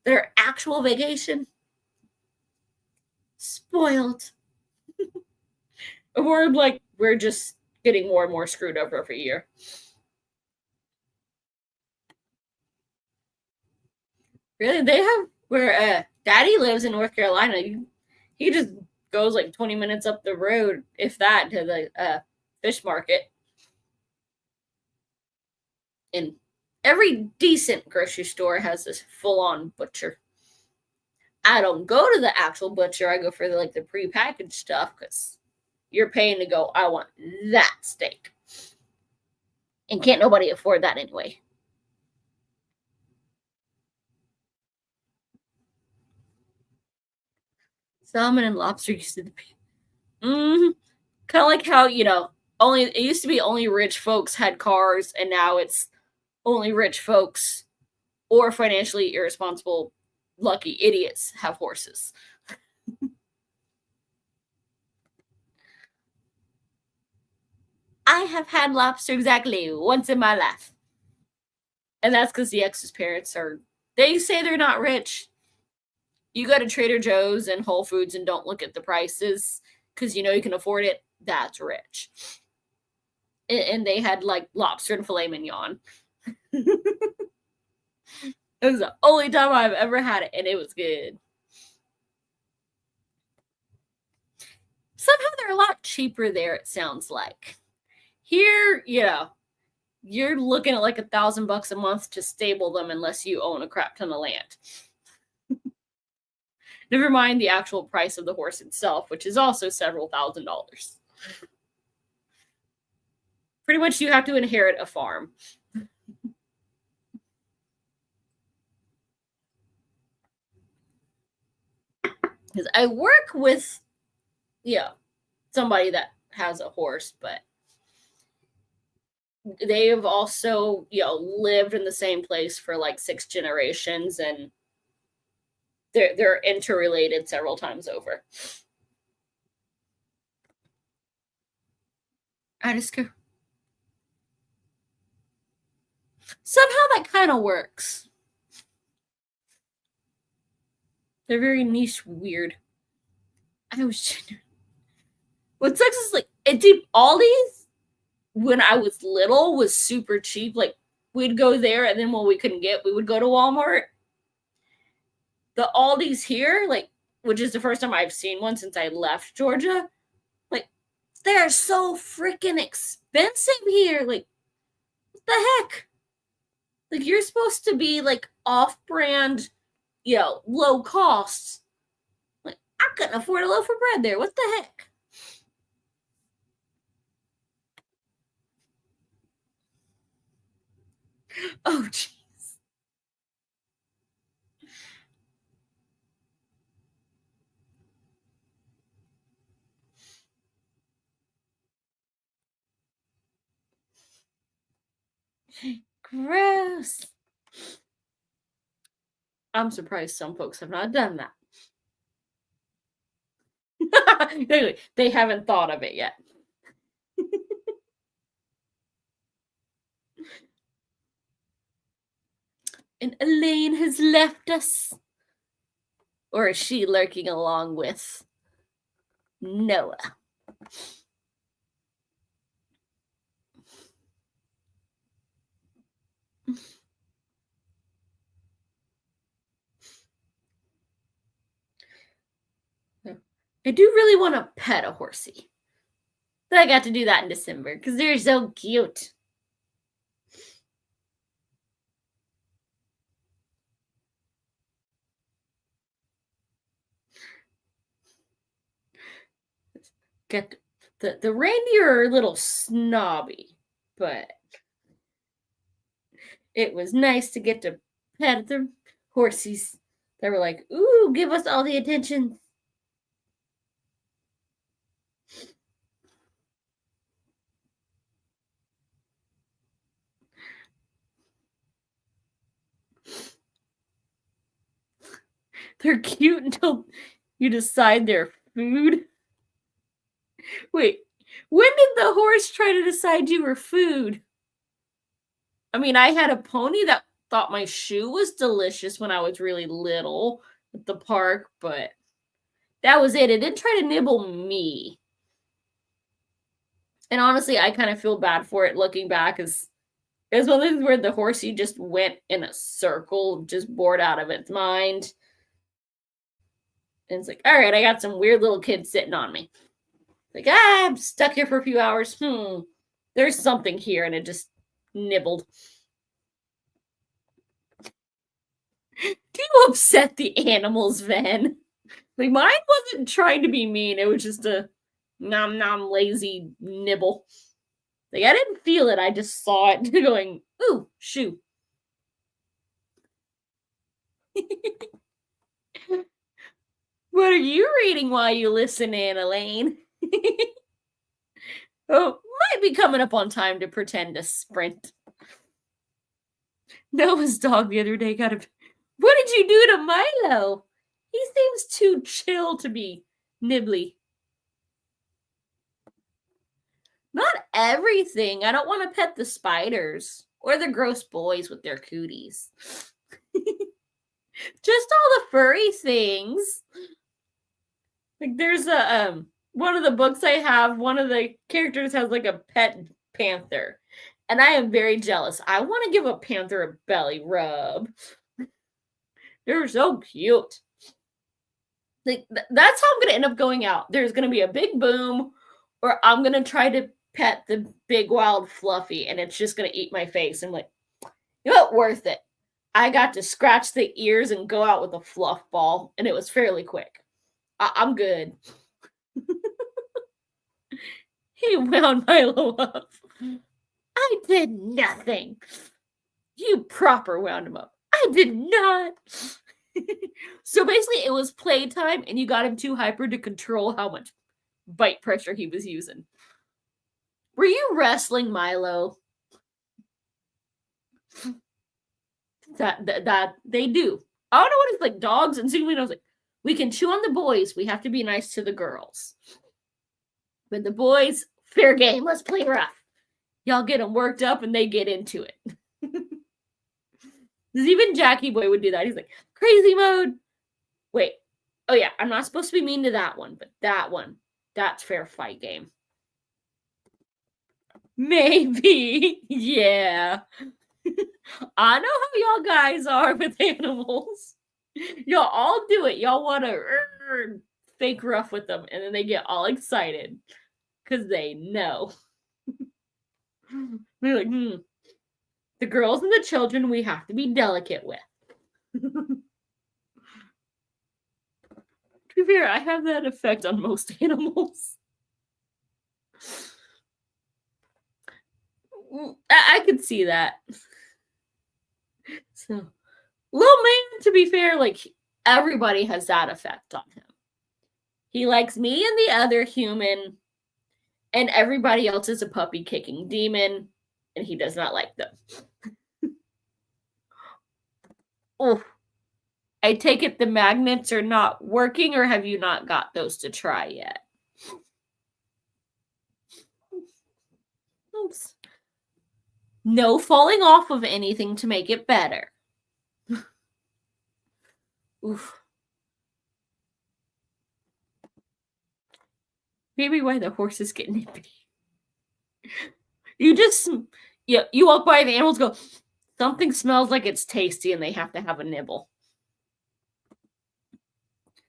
Their actual vacation. Spoiled. We're just getting more and more screwed over every year. Really, they have where Daddy lives in North Carolina. He just goes like 20 minutes up the road, if that, to the fish market. And every decent grocery store has this full-on butcher. I don't go to the actual butcher. I go for the prepackaged stuff because you're paying to go, I want that steak. And can't nobody afford that anyway. Salmon and lobster used to be. Kind of like how, only it used to be only rich folks had cars, and now it's only rich folks or financially irresponsible, lucky idiots have horses. I have had lobster exactly once in my life. And that's because the ex's parents they say they're not rich. You go to Trader Joe's and Whole Foods and don't look at the prices because you know you can afford it. That's rich. And they had lobster and filet mignon. It was the only time I've ever had it, and it was good. Somehow they're a lot cheaper there, it sounds like. Here, you're looking at like $1,000 a month to stable them unless you own a crap ton of land. Never mind the actual price of the horse itself, which is also several $1,000s. Pretty much you have to inherit a farm. Because I work with, somebody that has a horse, but they have also, lived in the same place for like 6 generations, and they're interrelated several times over. I just go. Somehow that kind of works. They're very niche, weird. I was. What sucks is Aldi's when I was little was super cheap. Like we'd go there, and then when we couldn't get, we would go to Walmart. The Aldi's here, which is the first time I've seen one since I left Georgia, they're so freaking expensive here. What the heck? You're supposed to be off-brand, low costs. I couldn't afford a loaf of bread there. What the heck? Oh, jeez. Gross. I'm surprised some folks have not done that. They haven't thought of it yet. And Elaine has left us. Or is she lurking along with Noah? I do really want to pet a horsey. But I got to do that in December because they're so cute. Get the reindeer are a little snobby, but it was nice to get to pet the horsies. They were like, "Ooh, give us all the attention." They're cute until you decide they're food. Wait, when did the horse try to decide you were food? I mean, I had a pony that thought my shoe was delicious when I was really little at the park, but that was it. It didn't try to nibble me. And honestly, I kind of feel bad for it looking back, as it was one of those where the horsey just went in a circle, just bored out of its mind. And it's like, all right, I got some weird little kid sitting on me. Like, I'm stuck here for a few hours. There's something here, and it just nibbled. Do you upset the animals, Ven? Like, mine wasn't trying to be mean. It was just a nom nom lazy nibble. Like, I didn't feel it. I just saw it going, ooh, shoe. What are you reading while you listen in, Elaine? Oh, might be coming up on time to pretend to sprint. Noah's dog the other day got a... What did you do to Milo? He seems too chill to be nibbly. Not everything. I don't want to pet the spiders or the gross boys with their cooties. Just all the furry things. Like, there's a one of the books I have, one of the characters has like a pet panther. And I am very jealous. I want to give a panther a belly rub. They're so cute. Like, that's how I'm going to end up going out. There's going to be a big boom, or I'm going to try to pet the big wild fluffy, and it's just going to eat my face. I'm like, you know what? Worth it. I got to scratch the ears and go out with a fluff ball, and it was fairly quick. I'm good. He wound Milo up. I did nothing. You proper wound him up. I did not. So basically, it was playtime, and you got him too hyper to control how much bite pressure he was using. Were you wrestling Milo? That they do. I don't know what it's like. Dogs and Zoomino was like, we can chew on the boys. We have to be nice to the girls. But the boys, fair game. Let's play rough. Y'all get them worked up, and they get into it. Even Jackie Boy would do that. He's like, crazy mode. Wait. Oh, yeah. I'm not supposed to be mean to that one, but that one, that's fair fight game. Maybe. Yeah. I know how y'all guys are with animals. Y'all all do it. Y'all want to fake rough with them, and then they get all excited because they know. They're like, the girls and the children we have to be delicate with. To be fair, I have that effect on most animals. I could see that. So, little man, to be fair, like, everybody has that effect on him. He likes me and the other human, and everybody else is a puppy kicking demon, and he does not like them. Oh, I take it the magnets are not working, or have you not got those to try yet? Oops. No falling off of anything to make it better. Oof. Maybe why the horses get nippy. You walk by the animals go, something smells like it's tasty and they have to have a nibble.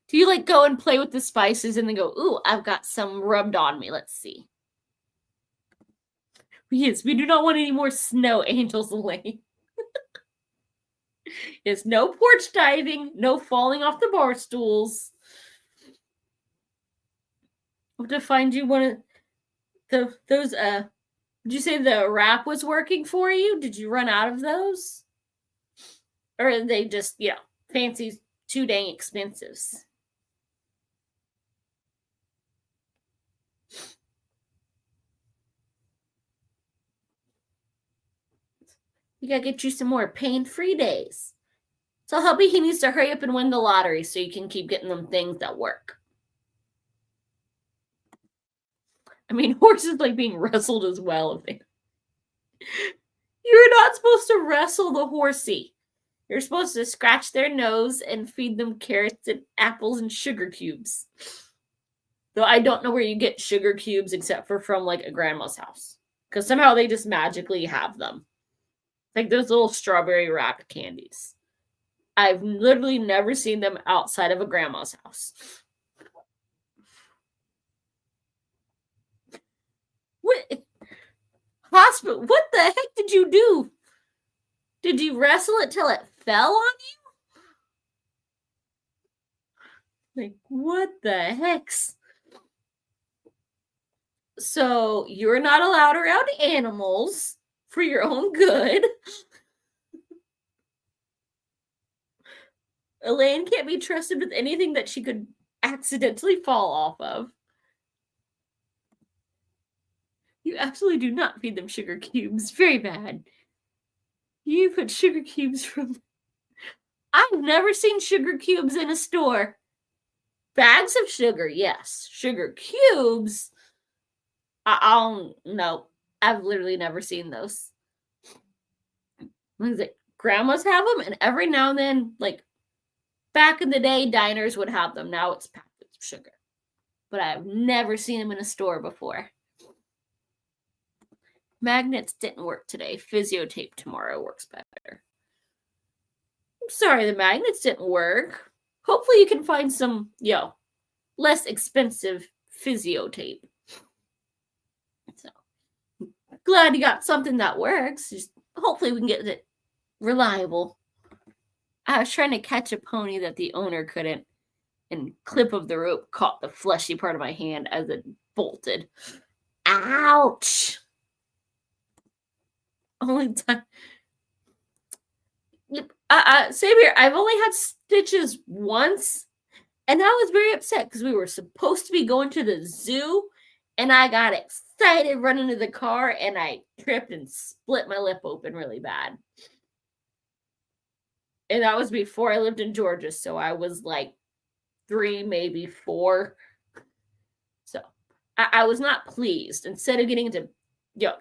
Do you like go and play with the spices and then go, ooh, I've got some rubbed on me. Let's see. Yes, we do not want any more snow angels, Elaine. Yes, no porch diving, no falling off the bar stools. I'll have to find you one of those. Did you say the wrap was working for you? Did you run out of those? Or are they just, fancy, too dang expensive? You gotta get you some more pain-free days. So hubby, he needs to hurry up and win the lottery so you can keep getting them things that work. I mean, horses like being wrestled as well. You're not supposed to wrestle the horsey. You're supposed to scratch their nose and feed them carrots and apples and sugar cubes. Though I don't know where you get sugar cubes except for from like a grandma's house. Because somehow they just magically have them. Like those little strawberry wrapped candies. I've literally never seen them outside of a grandma's house. What? Hospital? What the heck did you do? Did you wrestle it till it fell on you? Like, what the hex? So you're not allowed around animals for your own good. Elaine can't be trusted with anything that she could accidentally fall off of. You absolutely do not feed them sugar cubes. Very bad. You put sugar cubes from... I've never seen sugar cubes in a store. Bags of sugar, yes. Sugar cubes? I don't know. I've literally never seen those. Like, grandmas have them, and every now and then, like, back in the day, diners would have them. Now it's packed with sugar. But I've never seen them in a store before. Magnets didn't work today. Physio tape tomorrow works better. I'm sorry the magnets didn't work. Hopefully you can find some, less expensive physio tape. So, glad you got something that works. Just hopefully we can get it reliable. I was trying to catch a pony that the owner couldn't, and clip of the rope caught the fleshy part of my hand as it bolted. Ouch! Only time. Same here. I've only had stitches once, and I was very upset because we were supposed to be going to the zoo, and I got excited running to the car, and I tripped and split my lip open really bad. And that was before I lived in Georgia, so I was like 3, maybe 4. So I was not pleased. Instead of getting to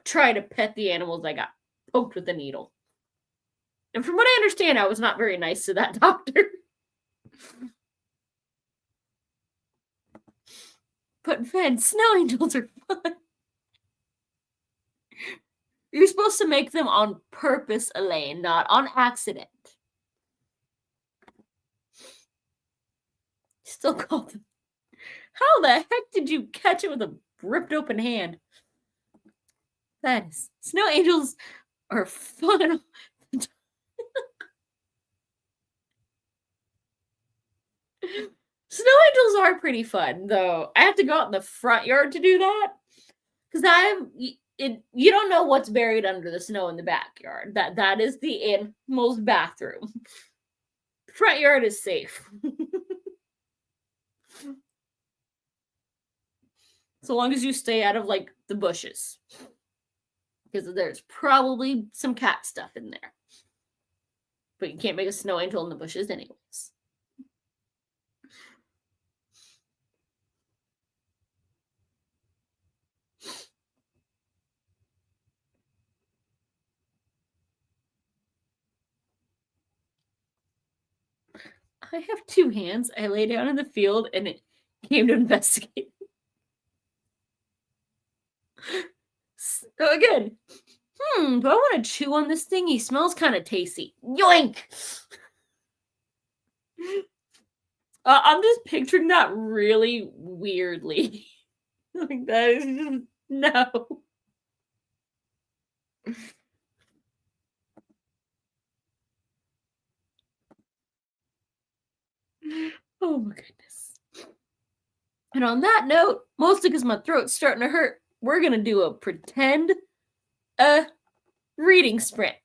try to pet the animals, I got poked with a needle. And from what I understand, I was not very nice to that doctor. But fed snow angels are fun. You're supposed to make them on purpose, Elaine, not on accident. Still called them. How the heck did you catch it with a ripped open hand? That is. Snow angels are fun. Snow angels are pretty fun, though. I have to go out in the front yard to do that. Because you don't know what's buried under the snow in the backyard. That is the animal's bathroom. Front yard is safe. So long as you stay out of, like, the bushes. Because there's probably some cat stuff in there. But you can't make a snow angel in the bushes anyways. I have two hands. I lay down in the field and it came to investigate. So again, do I want to chew on this thing? He smells kind of tasty. Yoink! I'm just picturing that really weirdly. Like, that is just, no. Oh my goodness. And on that note, mostly because my throat's starting to hurt, we're going to do a pretend reading sprint.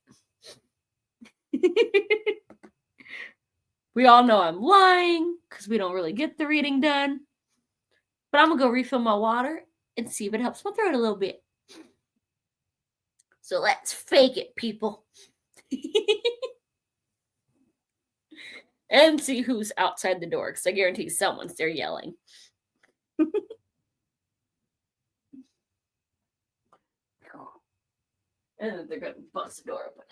We all know I'm lying because we don't really get the reading done. But I'm going to go refill my water and see if it helps my throat a little bit. So let's fake it, people. And see who's outside the door, because I guarantee someone's there yelling. And then they're going to bust the door open.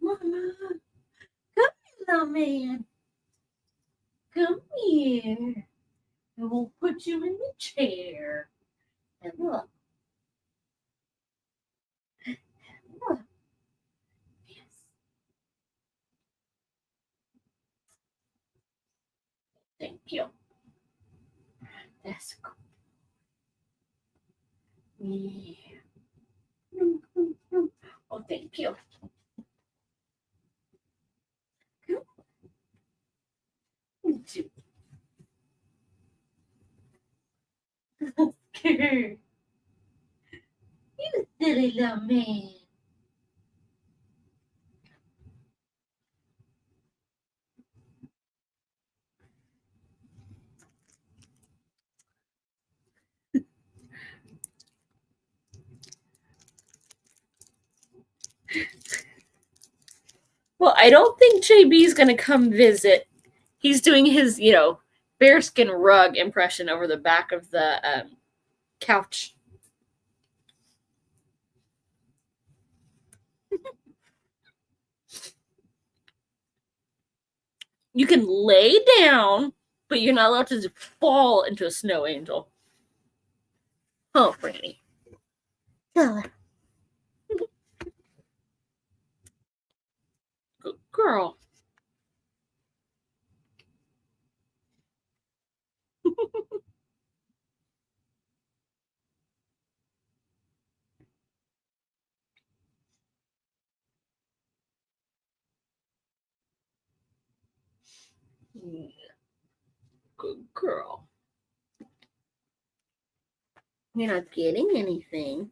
Mama, come here, little man. Come here. I will put you in the chair. And look. Look. Yes. Thank you. That's cool. Yeah. Oh, thank you. Okay. You silly little man. Well, I don't think JB's gonna come visit. He's doing his, bearskin rug impression over the back of the couch. You can lay down, but you're not allowed to fall into a snow angel. Oh, Franny. Good girl. Good girl. You're not getting anything,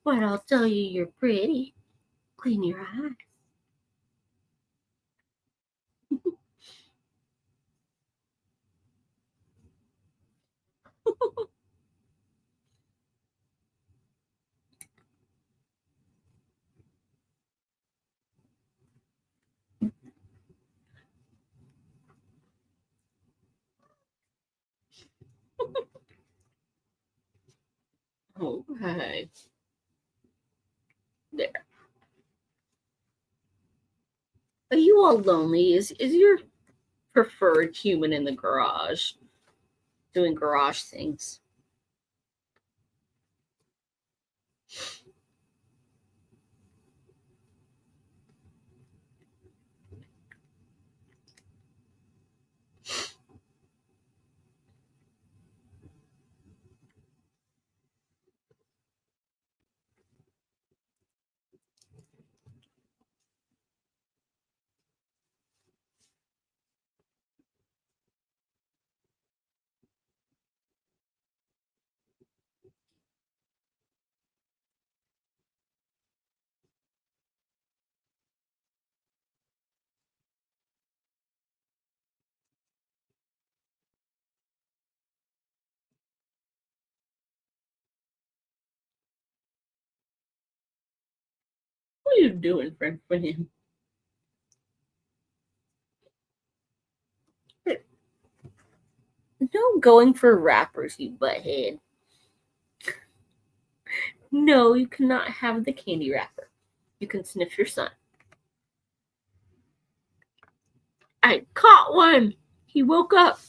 but I'll tell you you're pretty. Clean your eyes. Okay. There. Are you all lonely? Is your preferred human in the garage doing garage things? What are you doing, friend? For him? No going for wrappers, you butthead. No, you cannot have the candy wrapper. You can sniff your son. I caught one. He woke up.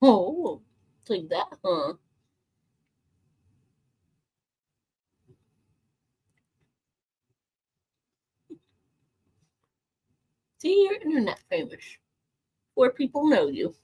Oh, it's like that, huh? See, you're internet famous. Where people know you.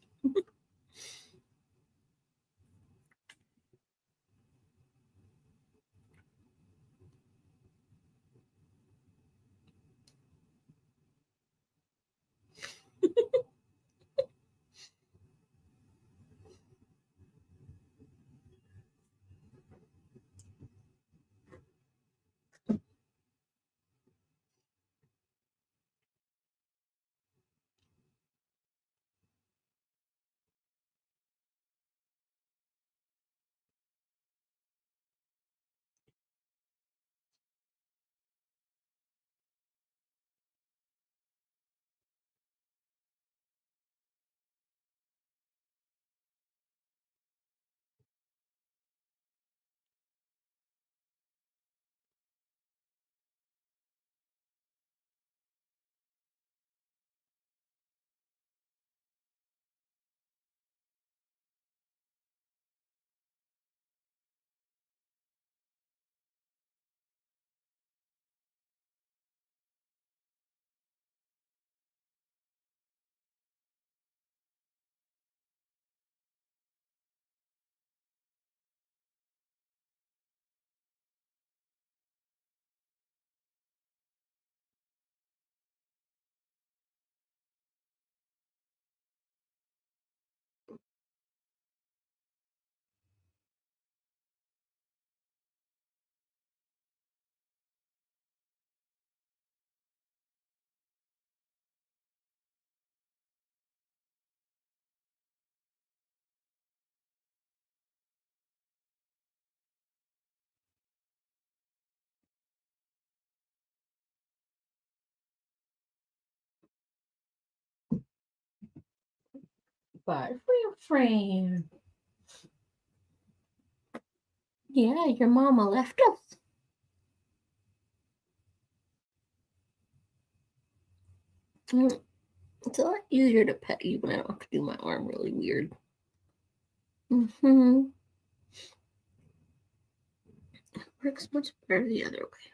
Bye for your friend. Yeah, your mama left us. It's a lot easier to pet you when I don't have to do my arm really weird. It works much better the other way.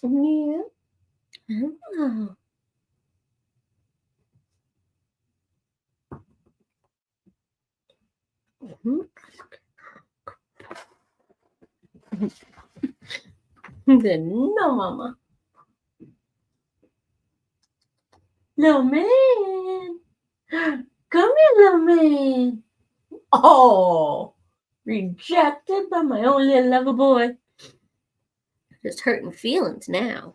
Yeah. I don't know. Good. No, Mama. Little man. Come here, little man. Oh, rejected by my own little lover boy. Just hurting feelings now.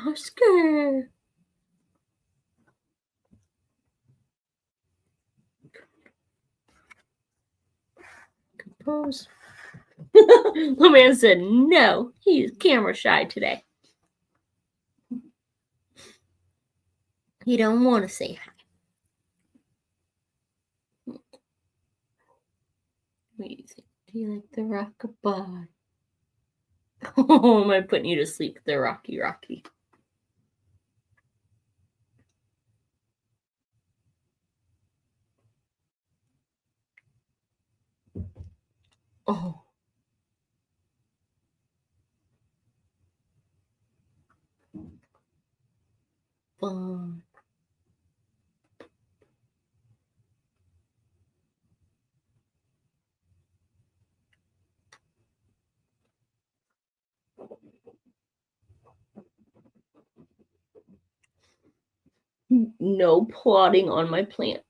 Oscar. Compose. The man said no. He's camera shy today. He don't want to say hi. What do you think? Do you like the rockabye? Oh, am I putting you to sleep? The Rocky. Oh. Fun. No plotting on my plants.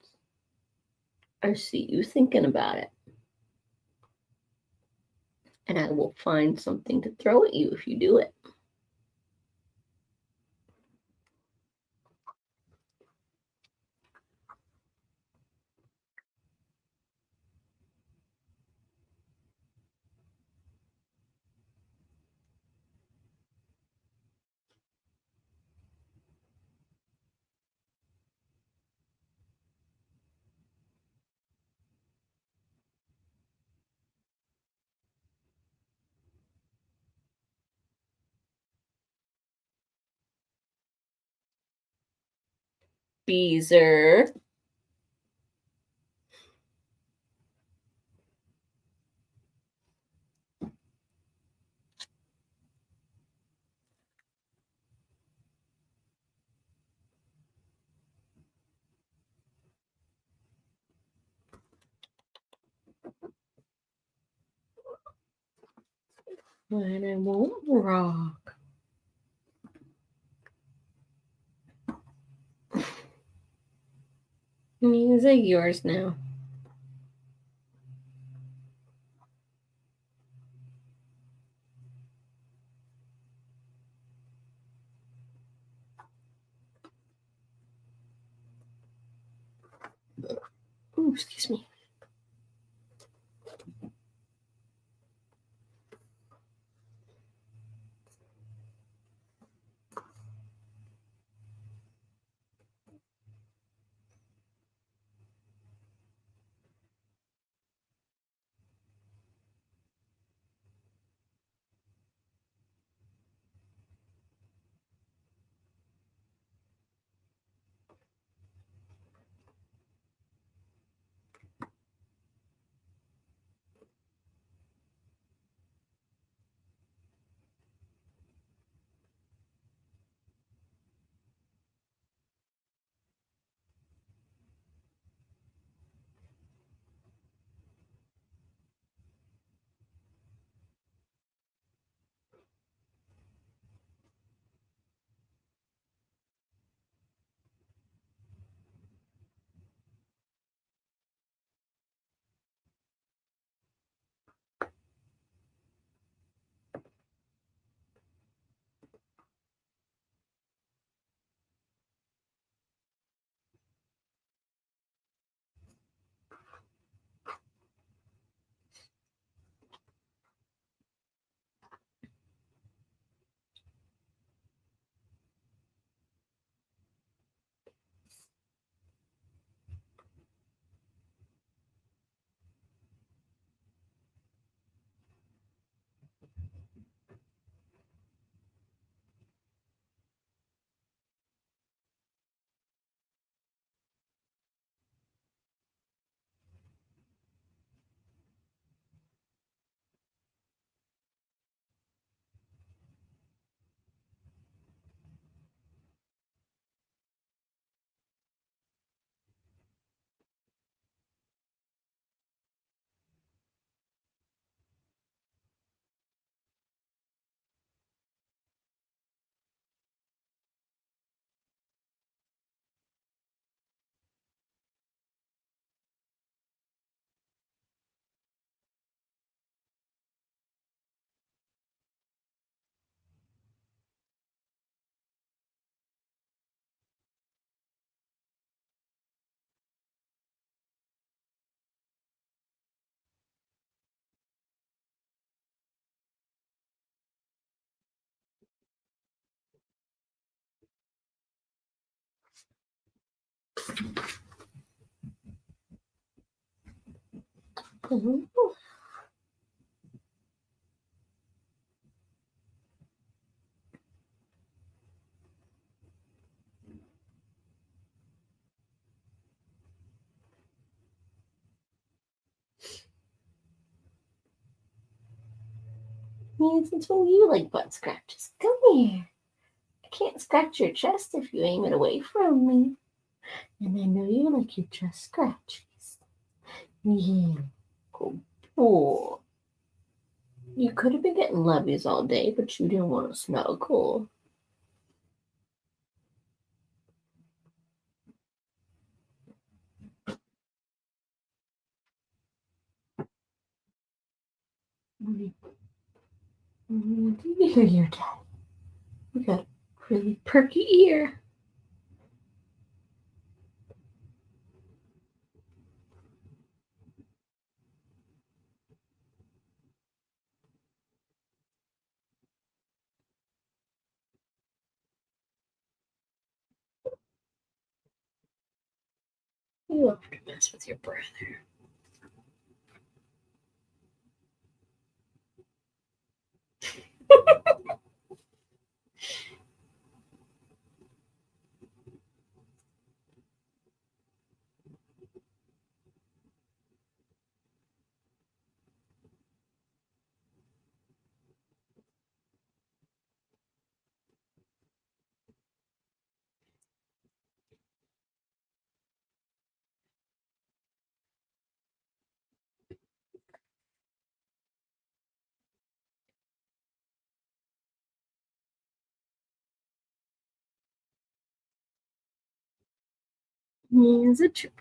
I see you thinking about it. And I will find something to throw at you if you do it. Beezer. When I won't rock. Is it yours now? Ooh, excuse me. Mm-hmm. Means until you like butt scratches. Come here. I can't scratch your chest if you aim it away from me. And I know you like your chest scratches. Yeah. Good boy. You could have been getting lovies all day, but you didn't want to snuggle. Do you hear your dad? You got a really perky ear. You love to mess with your brother. He's a trip.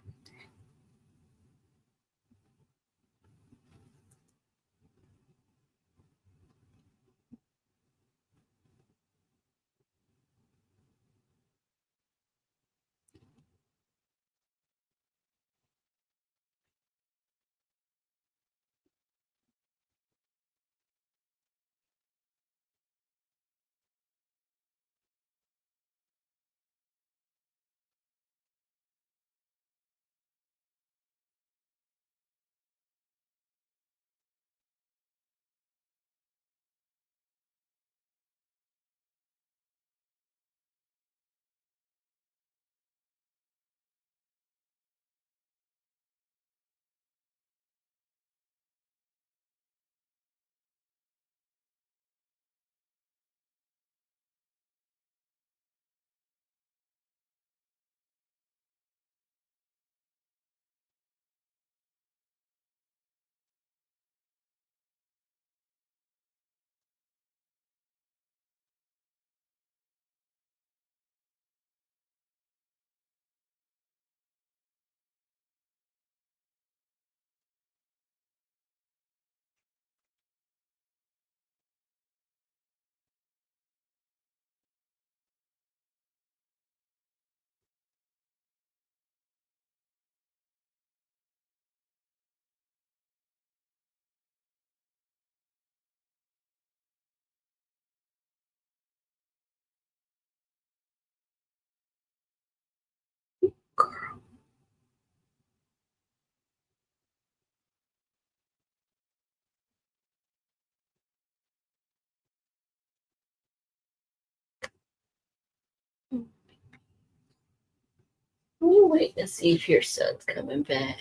You wait and see if your son's coming back.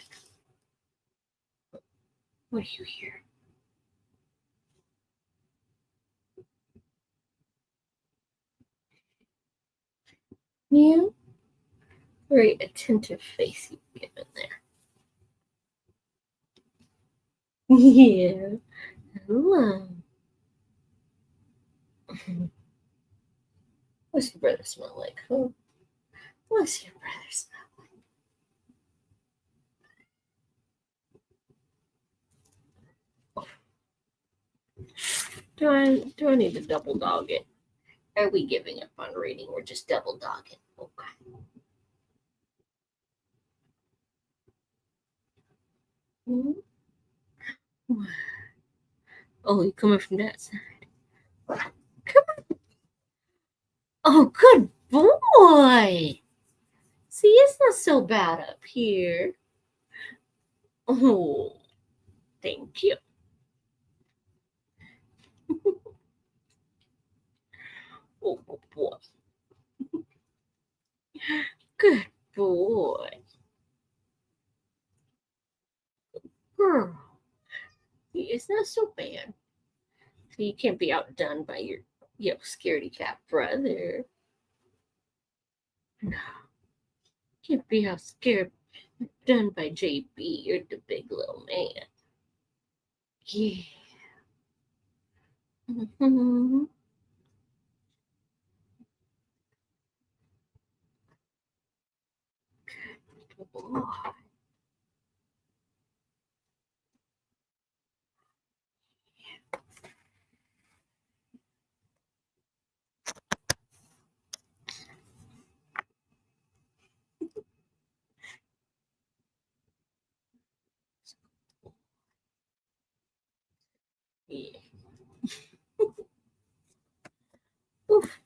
What do you hear? Yeah. Very attentive face you've given there. Yeah. Hello. What's your brother smell like? Huh? What's your brother smell like? Do I need to double dog it? Are we giving up on reading? We're just double dogging. Okay. Oh, you coming from that side? Come on. Oh, good boy. See, it's not so bad up here. Oh, thank you. Oh, good boy. Good boy. Girl. It's not so bad. So you can't be outdone by your scaredy cat brother. No. Can't be out scared done by JB. You're the big little man. Yeah. Mm-hmm. Oh, yeah. Oof.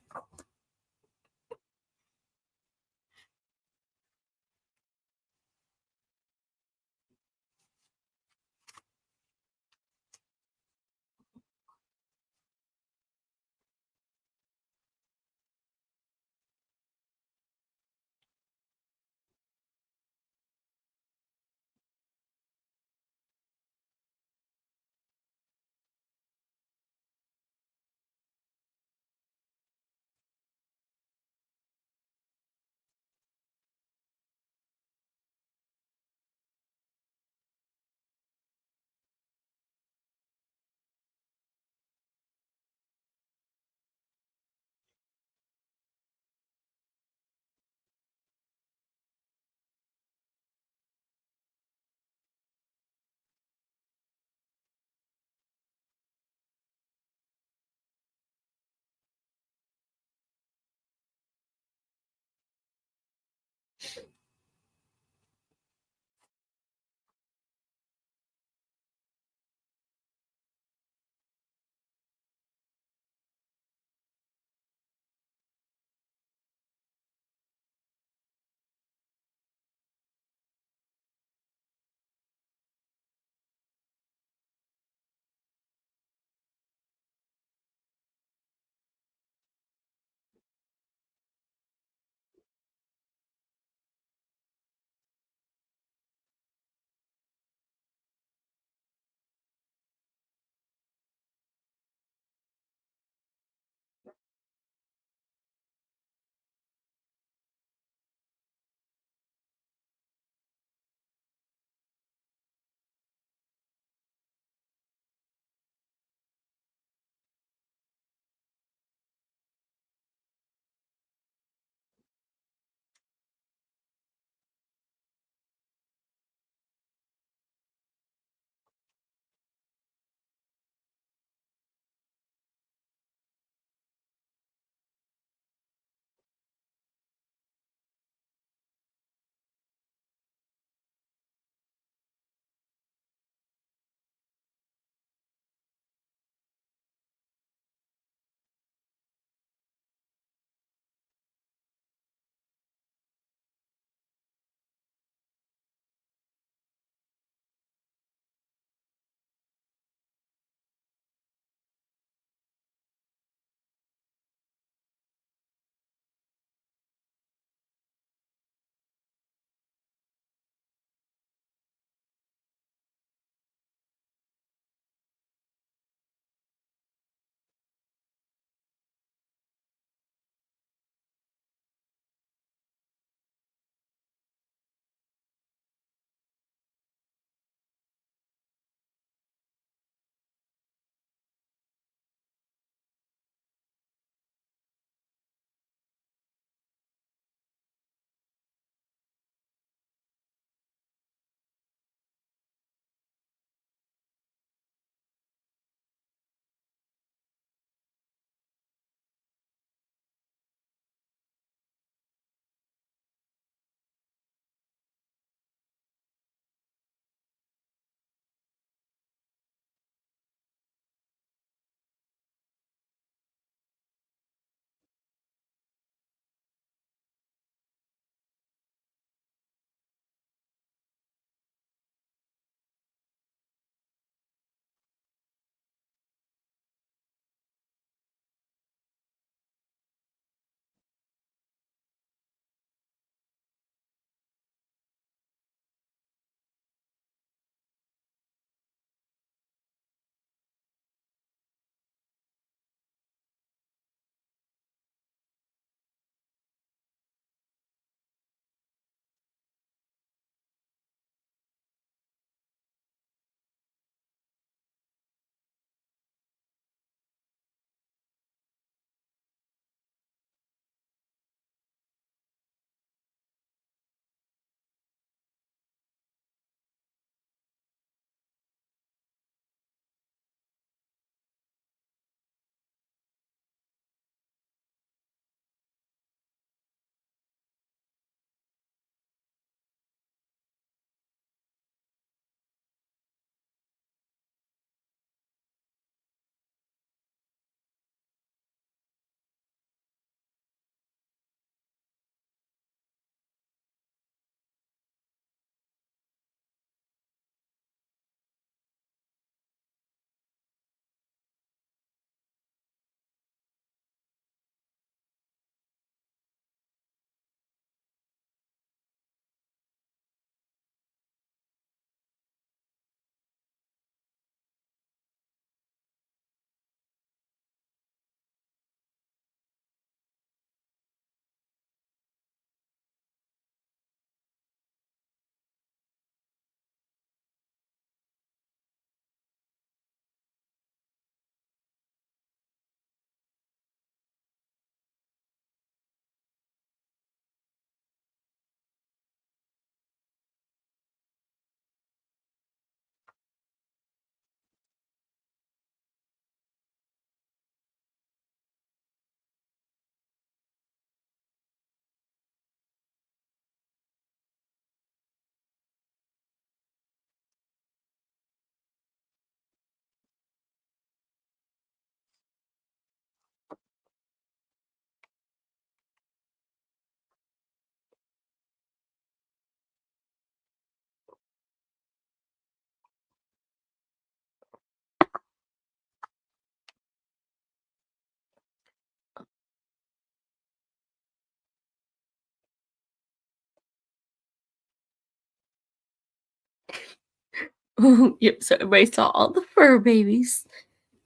Yep, so everybody saw all the fur babies.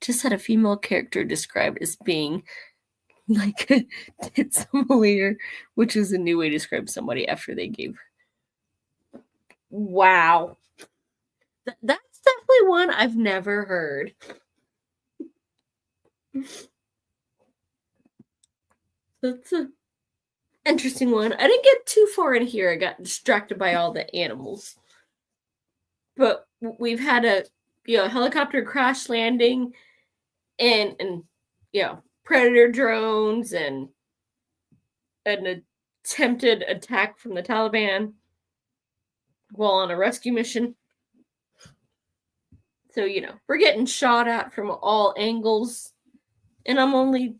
Just had a female character described as being like a tit simulator, which is a new way to describe somebody after they gave. Wow. That's definitely one I've never heard. That's a interesting one. I didn't get too far in here. I got distracted by all the animals. But we've had a helicopter crash landing and predator drones and an attempted attack from the Taliban while on a rescue mission. So, we're getting shot at from all angles. And I'm only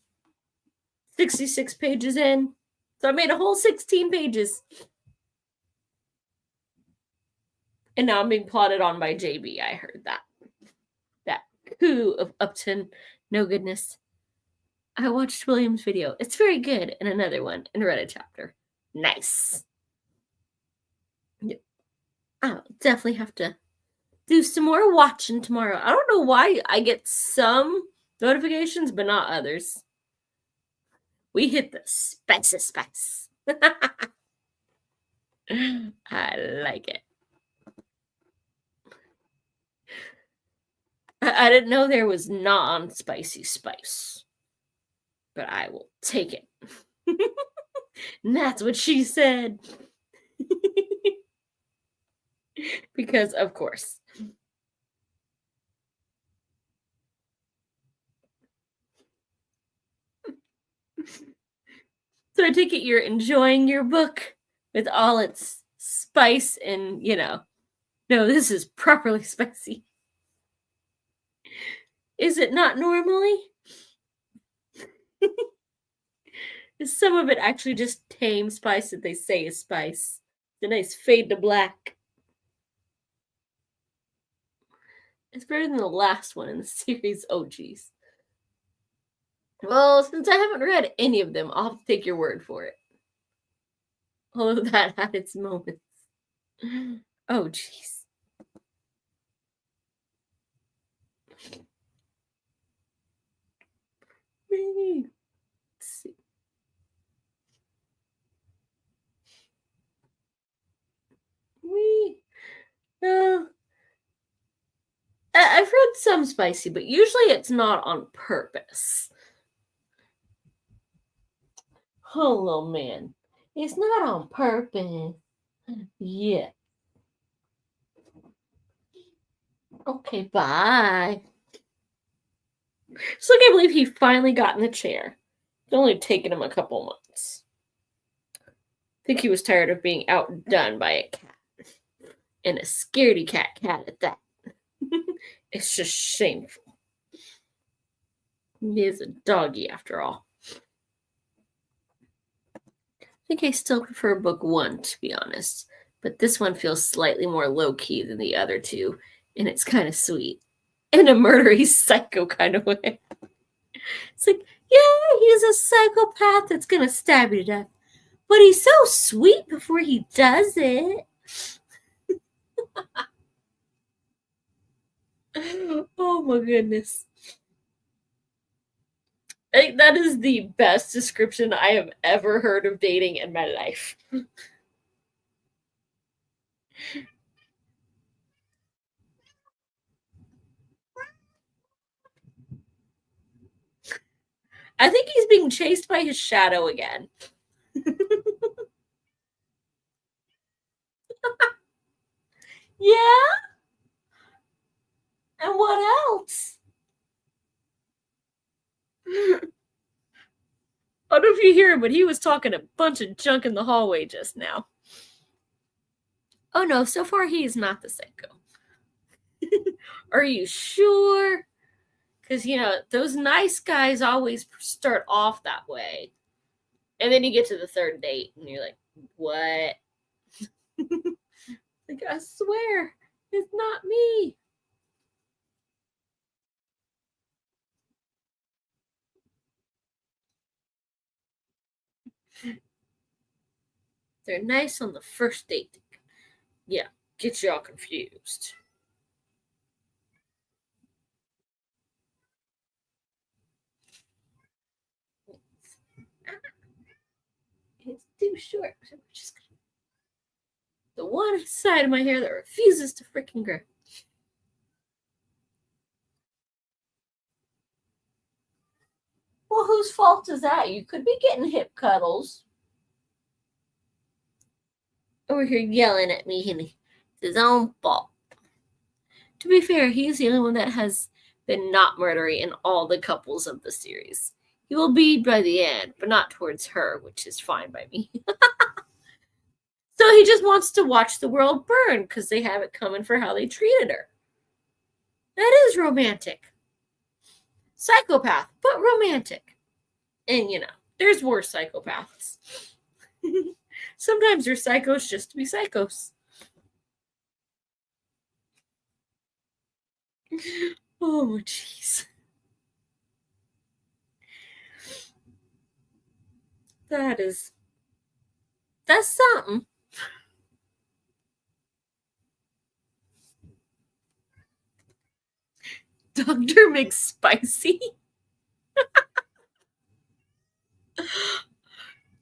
66 pages in. So I made a whole 16 pages. And now I'm being plotted on by JB. I heard that. That coup of Upton. No goodness. I watched William's video. It's very good. And another one and read a chapter. Nice. Yep. I'll definitely have to do some more watching tomorrow. I don't know why I get some notifications, but not others. We hit the spice. I like it. I didn't know there was non-spicy spice, but I will take it. And that's what she said. Because, of course. So I take it you're enjoying your book with all its spice and, no, this is properly spicy. Is it not normally? Is some of it actually just tame spice that they say is spice? The nice fade to black. It's better than the last one in the series. Oh, geez. Well, since I haven't read any of them, I'll have to take your word for it. Although that had its moments. Oh, jeez. Maybe. Let's see. I've read some spicy, but usually it's not on purpose. Hello, man. It's not on purpose. Yeah. Okay, bye. So I can't believe he finally got in the chair. It's only taken him a couple months. I think he was tired of being outdone by a cat. And a scaredy cat at that. It's just shameful. He is a doggy after all. I think I still prefer book 1, to be honest. But this one feels slightly more low-key than the other two. And it's kind of sweet. In a murdery psycho kind of way. It's like, yeah, he's a psychopath that's gonna stab you to death. But he's so sweet before he does it. Oh my goodness. I think that is the best description I have ever heard of dating in my life. I think he's being chased by his shadow again. Yeah? And what else? I don't know if you hear him, but he was talking a bunch of junk in the hallway just now. Oh no, so far he is not the psycho. Are you sure? Because, those nice guys always start off that way. And then you get to the third date and you're like, what? Like, I swear, it's not me. They're nice on the first date. Yeah, get you all confused. too short. Just the one side of my hair that refuses to freaking grow. Well, whose fault is that? You could be getting hip cuddles. Over here yelling at me, and it's his own fault. To be fair, he's the only one that has been not murdery in all the couples of the series. He will be by the end, but not towards her, which is fine by me. So he just wants to watch the world burn because they have it coming for how they treated her. That is romantic. Psychopath, but romantic. And, there's worse psychopaths. Sometimes they're psychos just to be psychos. Oh, jeez. That's something. Dr. McSpicy.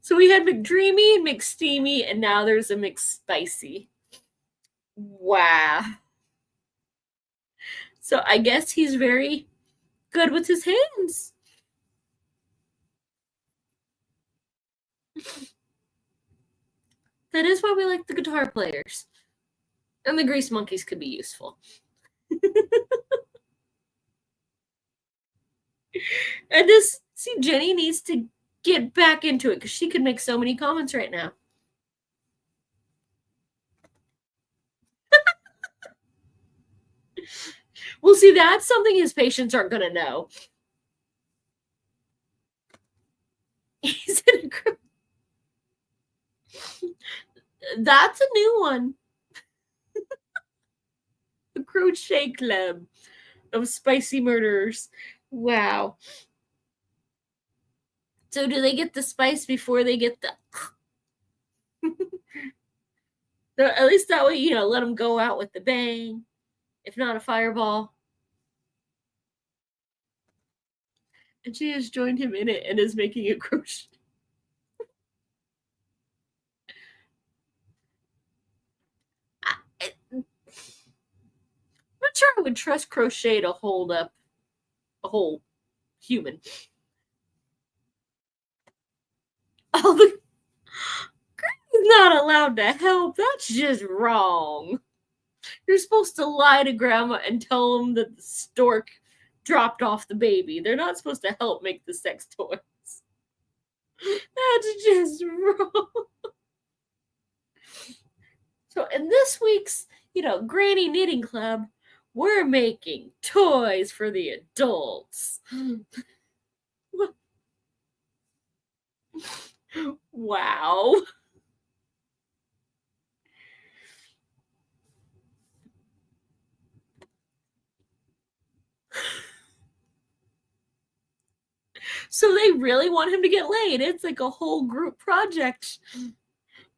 So we had McDreamy and McSteamy, and now there's a McSpicy. Wow. So I guess he's very good with his hands. That is why we like the guitar players. And the grease monkeys could be useful. And Jenny needs to get back into it because she could make so many comments right now. Well, see, that's something his patients aren't going to know. He's in a group. That's a new one. The crochet club of spicy murderers. Wow. So do they get the spice before they get the... So at least that way, let them go out with the bang. If not a fireball. And she has joined him in it and is making a crochet. I'm not sure I would trust crochet to hold up a whole human. Oh, Granny's not allowed to help. That's just wrong. You're supposed to lie to Grandma and tell them that the stork dropped off the baby. They're not supposed to help make the sex toys. That's just wrong. So in this week's, Granny Knitting Club, we're making toys for the adults. Wow. So they really want him to get laid. It's like a whole group project.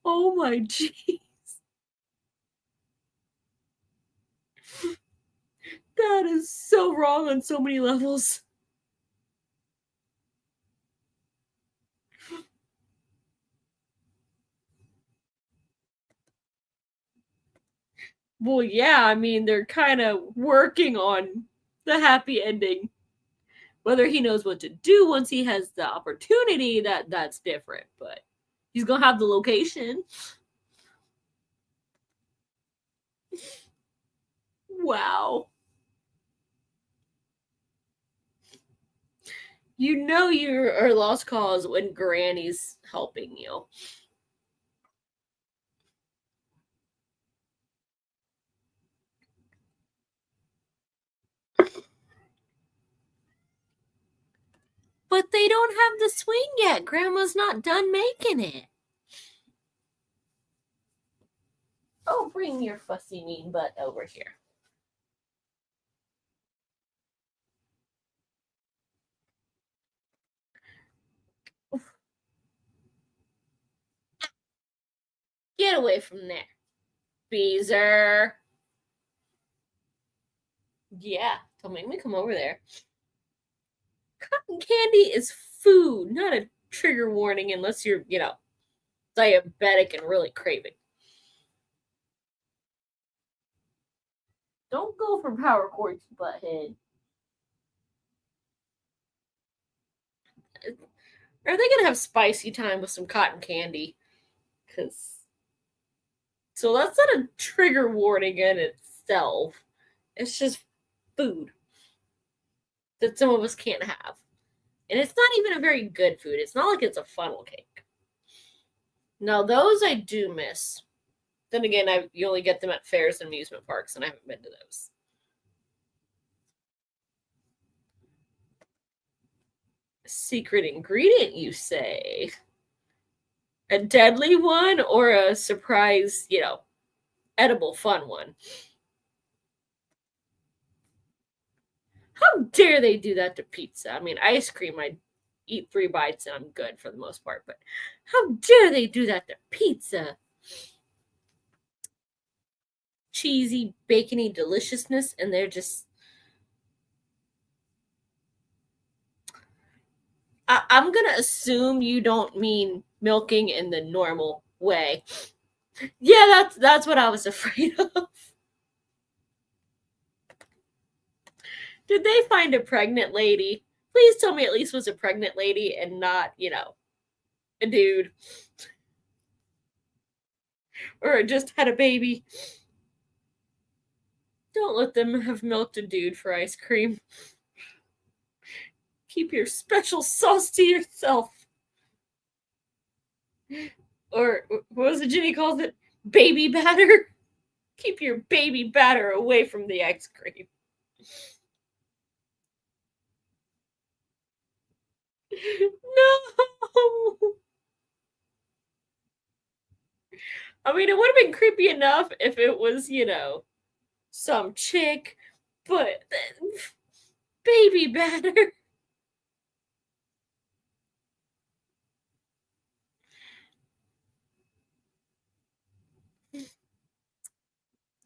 Oh my jeez. That is so wrong on so many levels. Well, yeah, I mean, they're kind of working on the happy ending. Whether he knows what to do once he has the opportunity, that's different. But he's going to have the location. Wow. You're lost cause when Granny's helping you. But they don't have the swing yet. Grandma's not done making it. Oh, bring your fussy mean butt over here. Get away from there, Beezer. Yeah, don't make me come over there. Cotton candy is food, not a trigger warning unless you're, diabetic and really craving. Don't go for power chords, butthead. Are they gonna have spicy time with some cotton candy? Because so that's not a trigger warning in itself. It's just food that some of us can't have. And it's not even a very good food. It's not like it's a funnel cake. Now, those I do miss. Then again, you only get them at fairs and amusement parks, and I haven't been to those. Secret ingredient, you say? A deadly one or a surprise, edible fun one? How dare they do that to pizza? I mean, ice cream, I eat 3 bites and I'm good for the most part, but how dare they do that to pizza? Cheesy, bacony deliciousness, and they're just. I'm gonna assume you don't mean milking in the normal way. Yeah, that's what I was afraid of. Did they find a pregnant lady? Please tell me at least was a pregnant lady and not, a dude. Or just had a baby. Don't let them have milked a dude for ice cream. Keep your special sauce to yourself. Or what was it Ginny calls it? Baby batter. Keep your baby batter away from the ice cream. No. I mean, it would have been creepy enough if it was, some chick, but baby batter.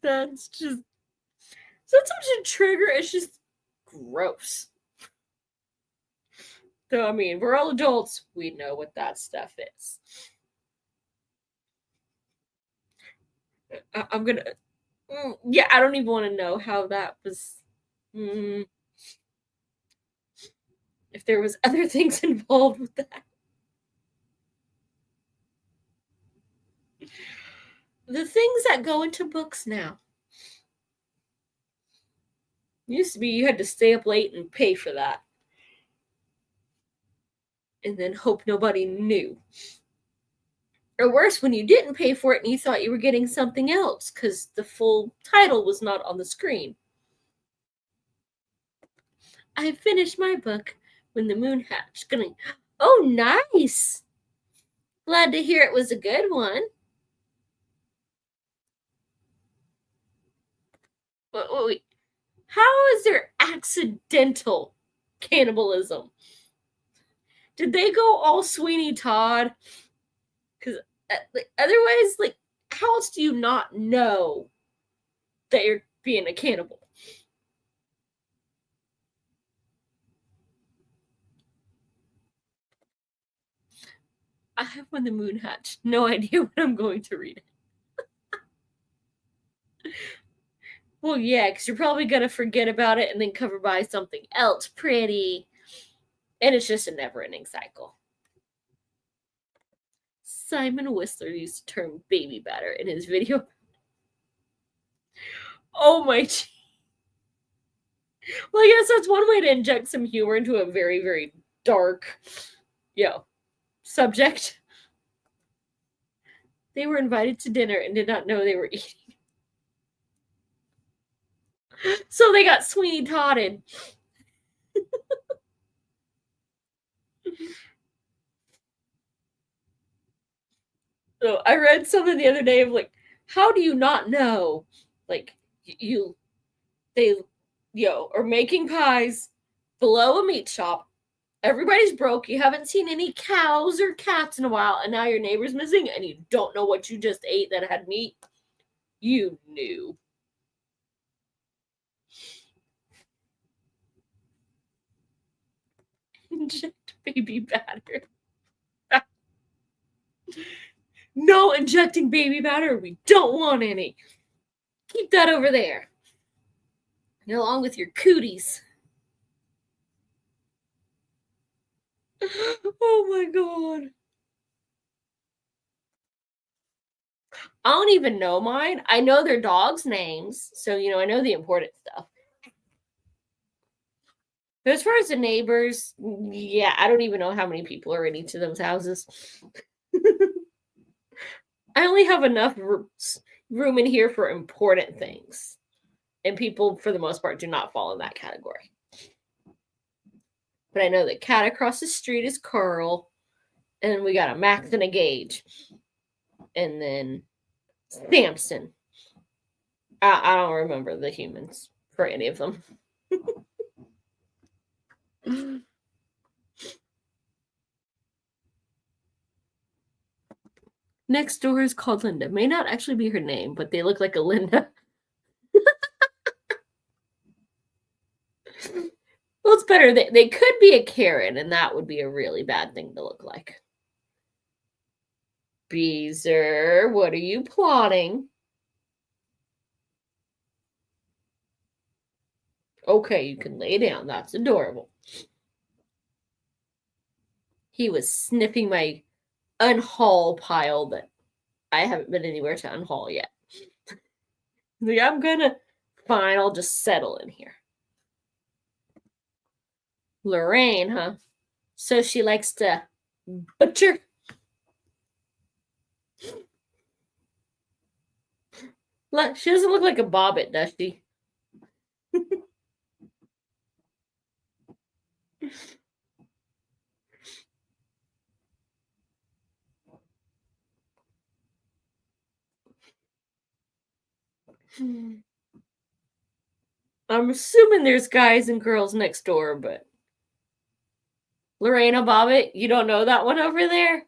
That's just such a trigger. It's just gross. So, I mean, we're all adults. We know what that stuff is. I'm gonna. Yeah, I don't even want to know how that was. Mm, if there was other things involved with that. The things that go into books now. Used to be you had to stay up late and pay for that. And then hope nobody knew. Or worse, when you didn't pay for it and you thought you were getting something else because the full title was not on the screen. I finished my book when the moon hatched. Oh, nice. Glad to hear it was a good one. Wait. How is there accidental cannibalism? Did they go all Sweeney Todd? Because otherwise, how else do you not know that you're being a cannibal? I have When the Moon Hatched. No idea what I'm going to read. Well, yeah, because you're probably going to forget about it and then cover by something else pretty. And it's just a never ending cycle. Simon Whistler used the term baby batter in his video. Oh my. Well, I guess that's one way to inject some humor into a very, very dark, subject. They were invited to dinner and did not know they were eating. So they got Sweeney Todded. So I read something the other day of how do you not know? They are making pies below a meat shop. Everybody's broke. You haven't seen any cows or cats in a while, and now your neighbor's missing, and you don't know what you just ate that had meat. You knew. Inject baby batter. No injecting baby powder. We don't want any. Keep that over there. And along with your cooties. Oh my god. I don't even know mine. I know their dogs' names. So, I know the important stuff. But as far as the neighbors, yeah, I don't even know how many people are in each of those houses. I only have enough room in here for important things. And people, for the most part, do not fall in that category. But I know the cat across the street is Carl. And then we got a Max and a Gage. And then Samson. I don't remember the humans for any of them. Next door is called Linda. May not actually be her name, but they look like a Linda. Well, it's better. They could be a Karen, and that would be a really bad thing to look like. Beezer, what are you plotting? Okay, you can lay down. That's adorable. He was sniffing my unhaul pile that I haven't been anywhere to unhaul yet. Like, fine, I'll just settle in here. Lorraine, huh? So she likes to butcher. Look, she doesn't look like a bobbit, does she? I'm assuming there's guys and girls next door, but Lorena Bobbitt, you don't know that one over there?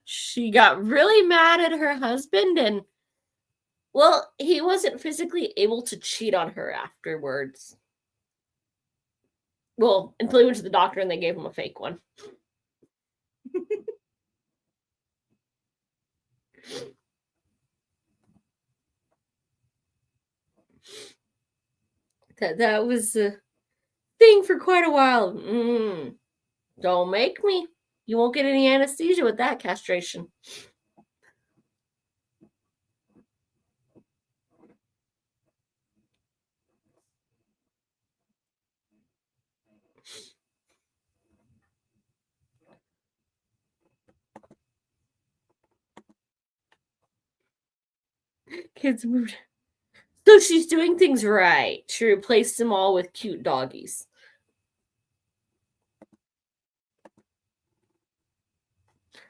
She got really mad at her husband, and well, he wasn't physically able to cheat on her afterwards. Well, until he went to the doctor and they gave him a fake one. That was a thing for quite a while. Don't make me. You won't get any anesthesia with that castration. Kids moved. So she's doing things right. She replaced them all with cute doggies.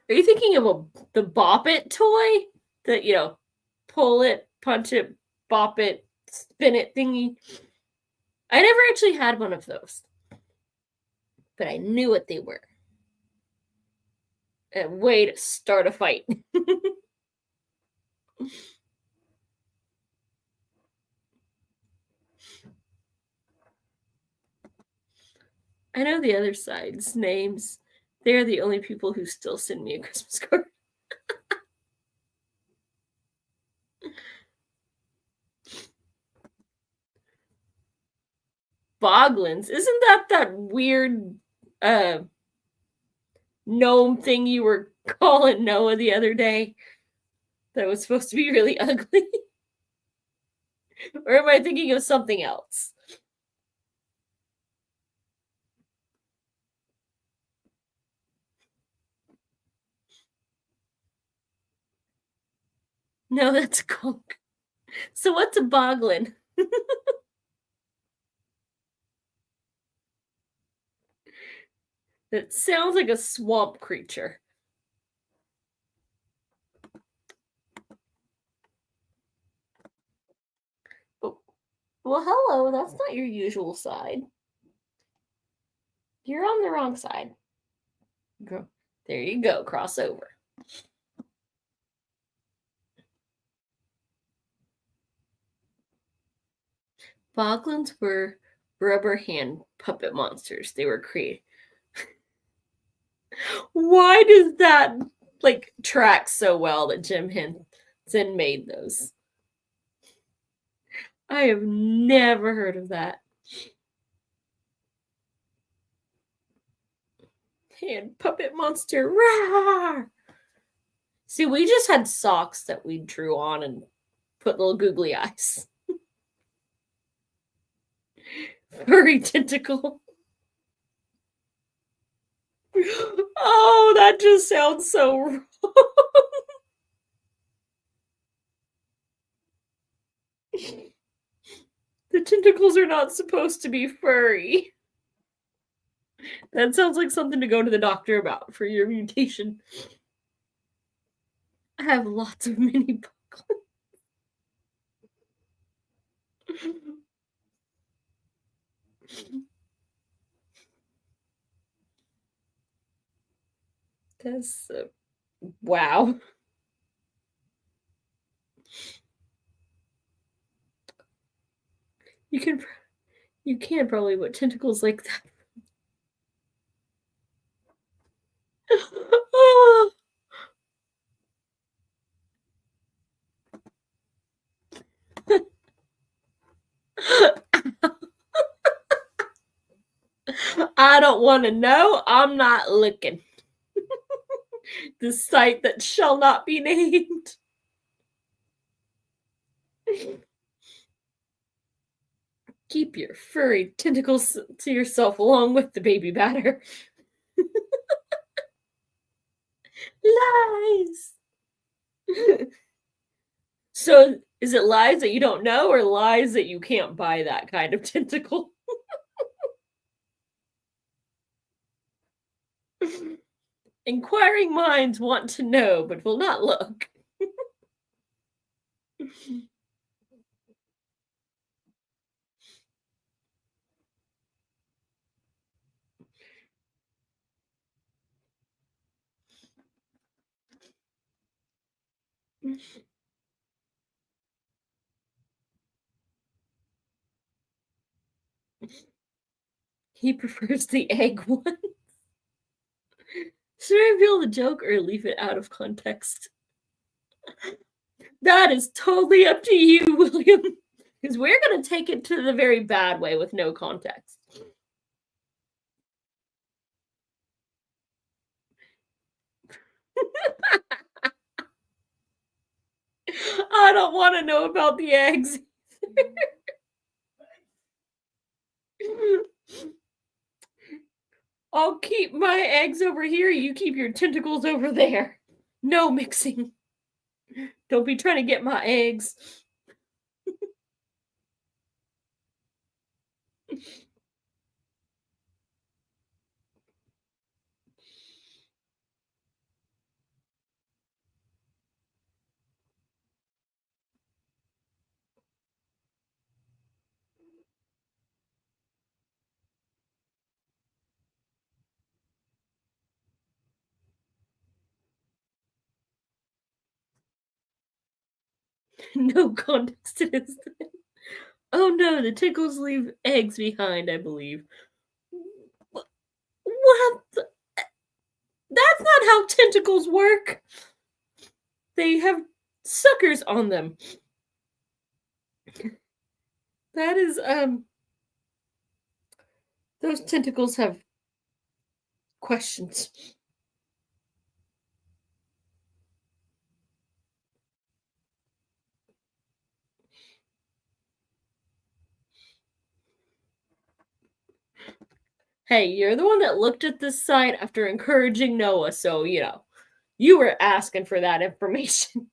Are you thinking of the Bop It toy? That, pull it, punch it, bop it, spin it thingy? I never actually had one of those. But I knew what they were. A way to start a fight. I know the other side's names. They're the only people who still send me a Christmas card. Boglins. Isn't that weird gnome thing you were calling Noah the other day? That was supposed to be really ugly? Or am I thinking of something else? No, that's a conch. So what's a boglin? It sounds like a swamp creature. Oh, well, hello. That's not your usual side. You're on the wrong side. Go. There you go. Cross over. Boglins were rubber hand puppet monsters. They were created. Why does that like tracks so well that Jim Henson made those. I have never heard of that. Hand puppet monster. Rawr! See, we just had socks that we drew on and put little googly eyes. Furry tentacle. Oh, that just sounds so wrong. The tentacles are not supposed to be furry. That sounds like something to go to the doctor about for your mutation. I have lots of mini buckles. That's wow. You can probably put tentacles like that. I don't want to know. I'm not looking. The site that shall not be named. Keep your furry tentacles to yourself along with the baby batter. Lies. So is it lies that you don't know or lies that you can't buy that kind of tentacle? Inquiring minds want to know but will not look. He prefers the egg one. Should I reveal the joke or leave it out of context? That is totally up to you, William. Because we're going to take it to the very bad way with no context. I don't want to know about the eggs. I'll keep my eggs over here. You keep your tentacles over there. No mixing. Don't be trying to get my eggs. No context to this. Oh no, the tentacles leave eggs behind, I believe. What? That's not how tentacles work. They have suckers on them. That is, those tentacles have questions. Hey, you're the one that looked at this site after encouraging Noah, so, you were asking for that information.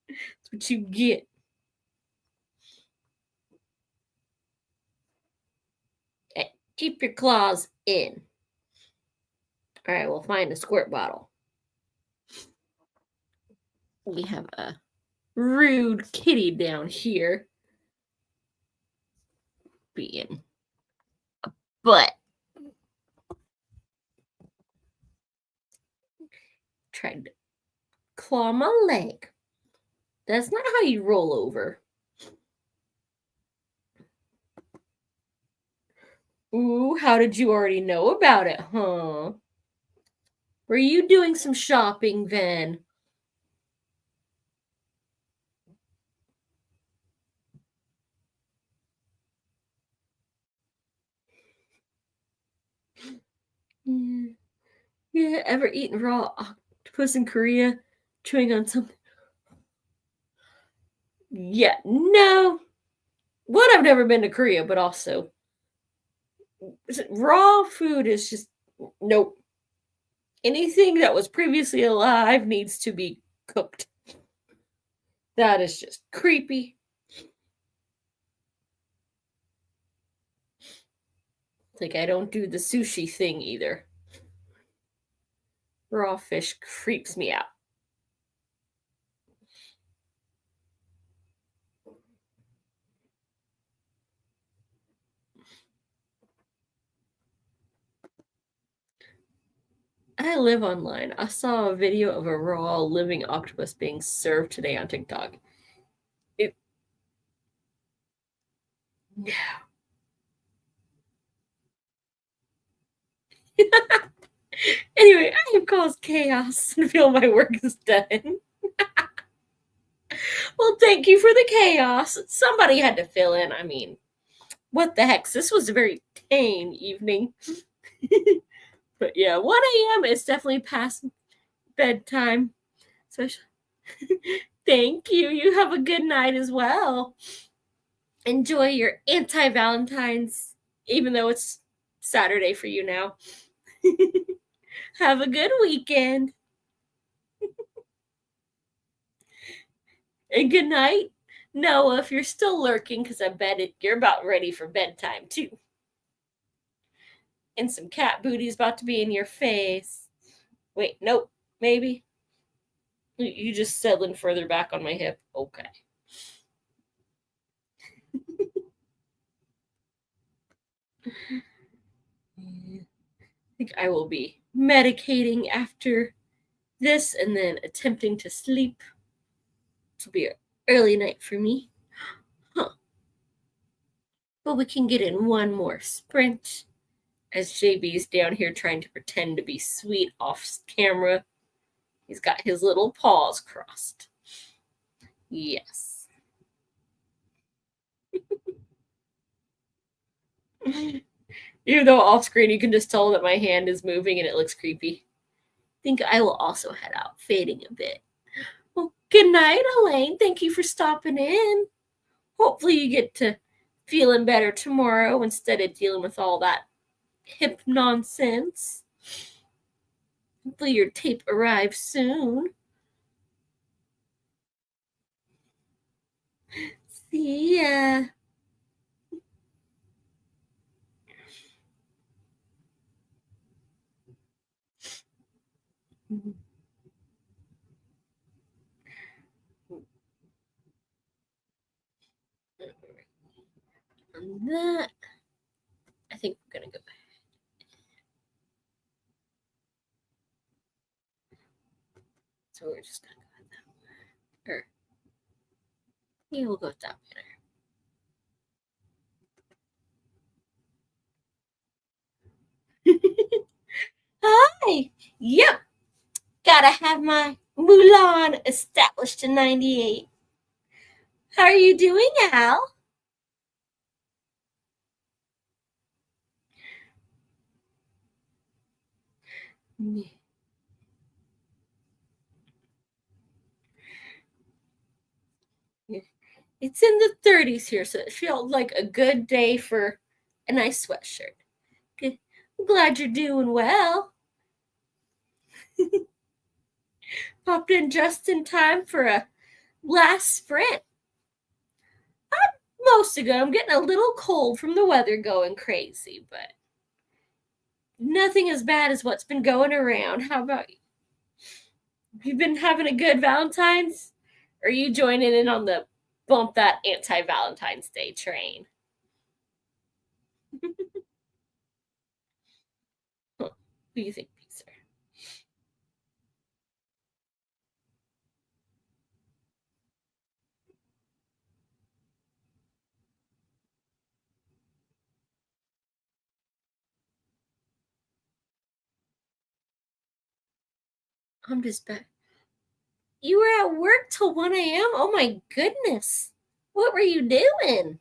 That's what you get. Hey, keep your claws in. All right, we'll find a squirt bottle. We have a rude kitty down here being a butt. Tried to claw my leg. That's not how you roll over. Ooh, how did you already know about it, huh? Were you doing some shopping then? Yeah. Yeah, ever eaten raw octopus in Korea? Chewing on something? Yeah, no. One, I've never been to Korea, but also raw food is just nope. Anything that was previously alive needs to be cooked. That is just creepy. Like I don't do the sushi thing either. Raw fish creeps me out. I live online. I saw a video of a raw living octopus being served today on TikTok. It Anyway, I have caused chaos and feel my work is done. Well, thank you for the chaos. Somebody had to fill in. I mean, what the heck? This was a very tame evening. But yeah, 1 a.m. is definitely past bedtime. So thank you. You have a good night as well. Enjoy your anti Valentine's, even though it's Saturday for you now. Have a good weekend. And good night. Noah, if you're still lurking, because I bet you're about ready for bedtime too. And some cat booty's about to be in your face. Wait, nope, maybe. You just settling further back on my hip. Okay. I think I will be medicating after this and then attempting to sleep. This will be an early night for me. Huh. But we can get in one more sprint as JB's down here trying to pretend to be sweet off camera. He's got his little paws crossed. Yes. Even though off screen you can just tell that my hand is moving and it looks creepy. I think I will also head out, fading a bit. Well, good night, Elaine. Thank you for stopping in. Hopefully you get to feeling better tomorrow instead of dealing with all that hip nonsense. Hopefully your tape arrives soon. See ya. And that, I think we're gonna go back. So we're just gonna go with that. Or yeah, we'll go with that better. Hi. Yep. Gotta have my Mulan established in 98. How are you doing, Al? It's in the 30s here, so it feels like a good day for a nice sweatshirt. Good. I'm glad you're doing well. Popped in just in time for a last sprint. Most of good. I'm getting a little cold from the weather going crazy, but nothing as bad as what's been going around. How about you? You been having a good Valentine's? Or are you joining in on the bump that anti Valentine's Day train? Huh. Who do you think, Peter? I'm just back. You were at work till 1 a.m.? Oh my goodness. What were you doing?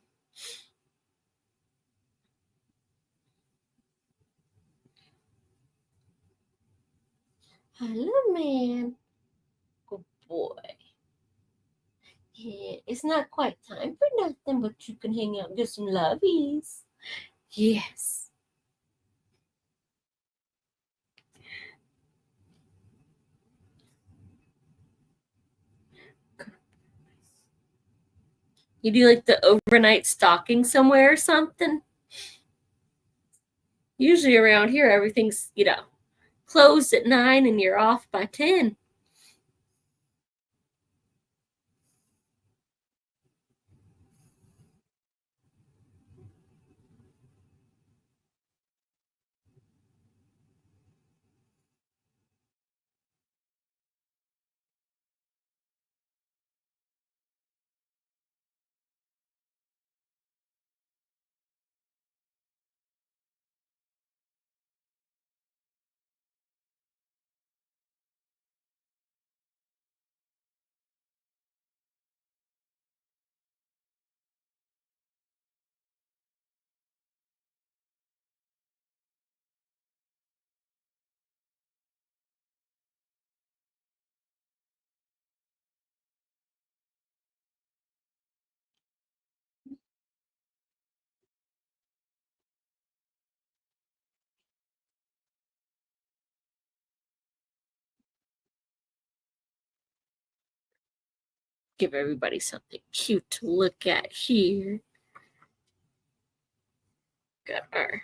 Hello, man. Good boy. Yeah, it's not quite time for nothing, but you can hang out and get some lovies. Yes. You do like the overnight stalking somewhere or something? Usually around here, everything's, closed at 9 and you're off by 10. Give everybody something cute to look at here. Got our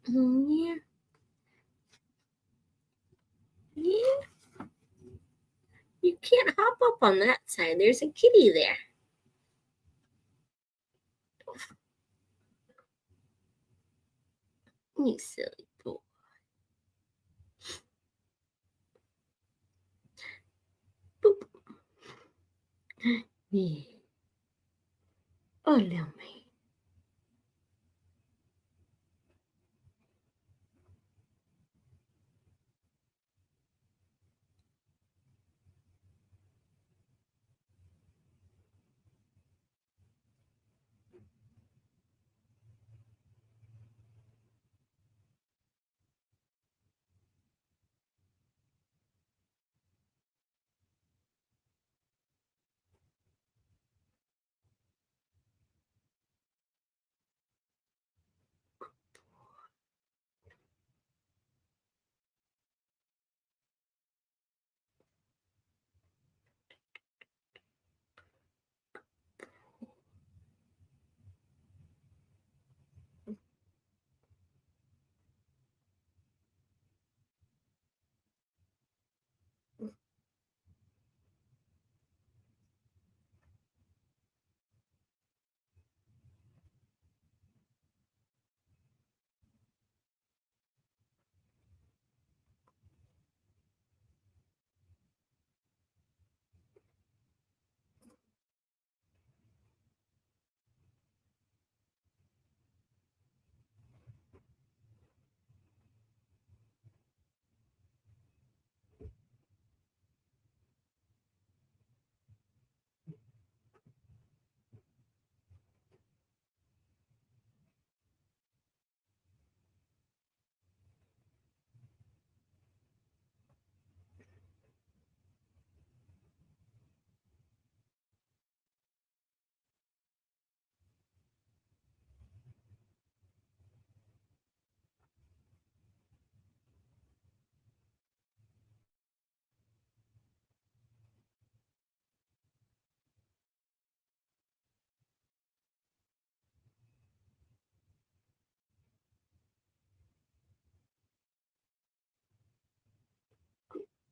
yeah. Yeah. You can't hop up on that side. There's a kitty there. You silly boy. Boop. Yeah. Oh, little man.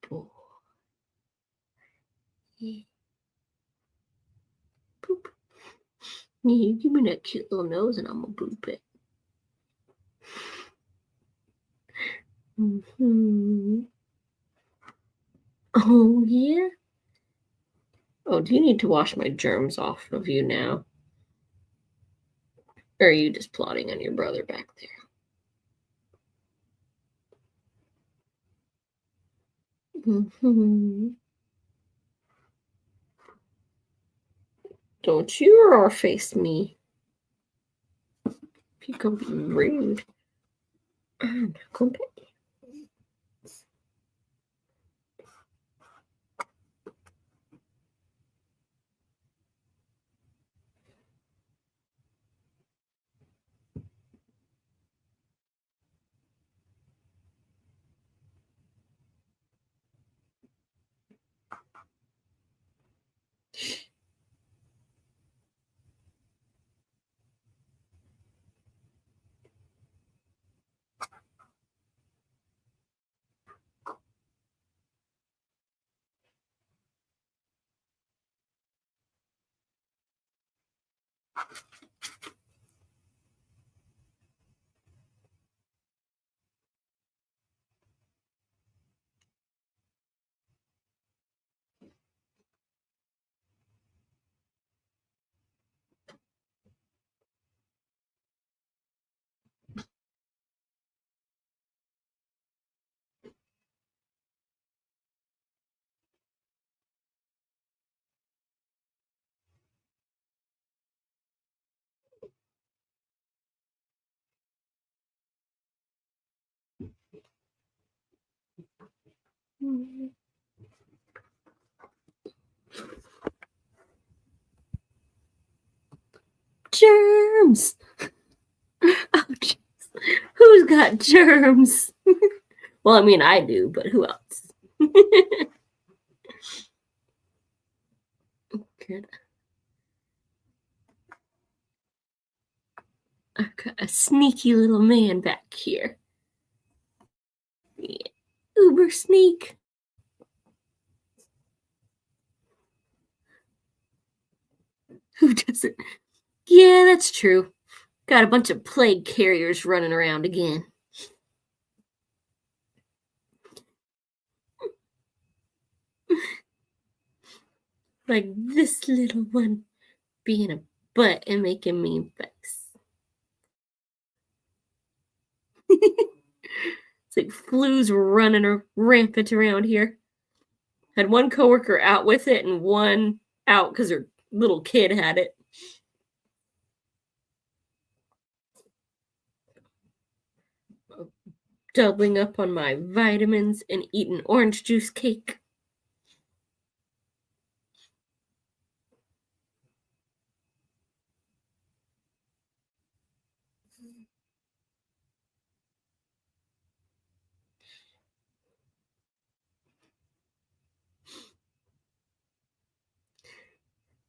Boy. Yeah. Boop. Yeah, you give me that cute little nose and I'm gonna boop it. Mm-hmm. Oh, yeah? Oh, do you need to wash my germs off of you now? Or are you just plotting on your brother back there? Don't you roar face me. If you gonna be rude, I'm not gonna pet you. Germs! Oh, jeez. Who's got germs? Well, I mean, I do, but who else? Good. I've got a sneaky little man back here. Yeah. Uber sneak. Who doesn't? Yeah, that's true. Got a bunch of plague carriers running around again. Like this little one being a butt and making me face. It's like flu's running rampant around here. Had one coworker out with it and one out because her little kid had it. Doubling up on my vitamins and eating orange juice cake.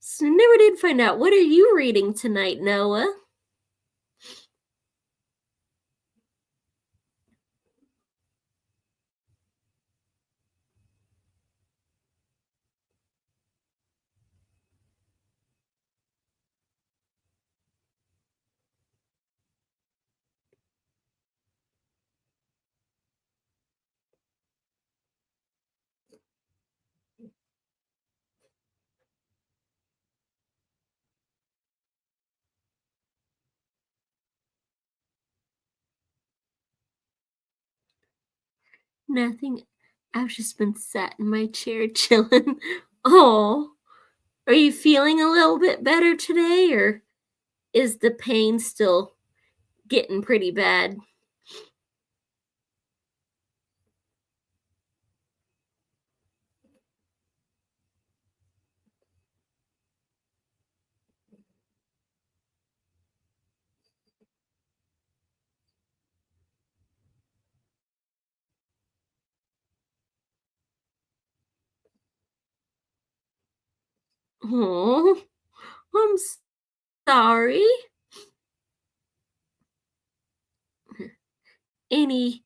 So never did find out. What are you reading tonight, Noah? Nothing. I've just been sat in my chair chilling. Oh, are you feeling a little bit better today, or is the pain still getting pretty bad? Oh, I'm sorry. Any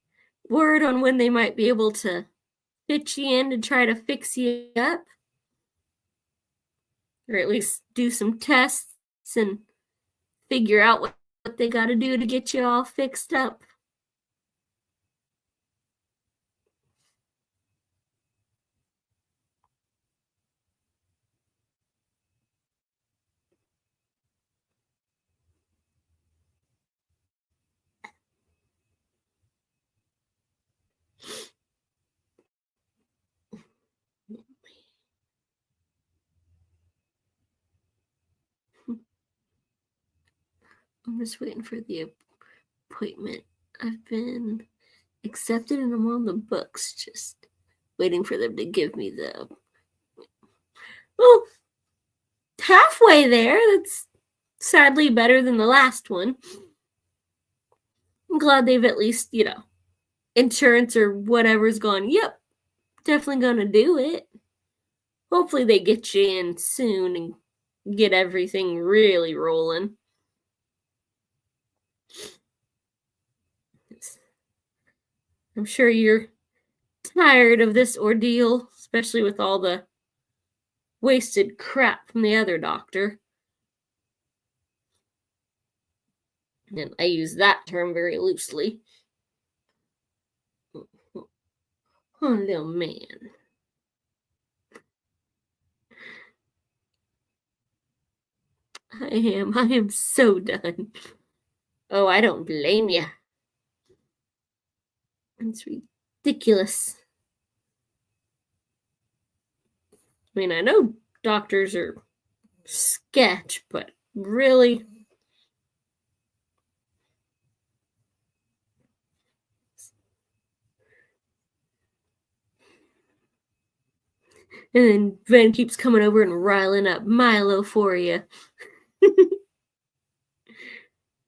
word on when they might be able to fit you in to try to fix you up? Or at least do some tests and figure out what they got to do to get you all fixed up? I'm just waiting for the appointment. I've been accepted and I'm on the books, just waiting for them to give me the... Well, halfway there. That's sadly better than the last one. I'm glad they've at least, insurance or whatever's gone, yep, definitely gonna do it. Hopefully they get you in soon and get everything really rolling. I'm sure you're tired of this ordeal, especially with all the wasted crap from the other doctor. And I use that term very loosely. Oh, little man. I am so done. Oh, I don't blame you. It's ridiculous. I mean, I know doctors are sketch, but really? And then Ven keeps coming over and riling up Milo for you.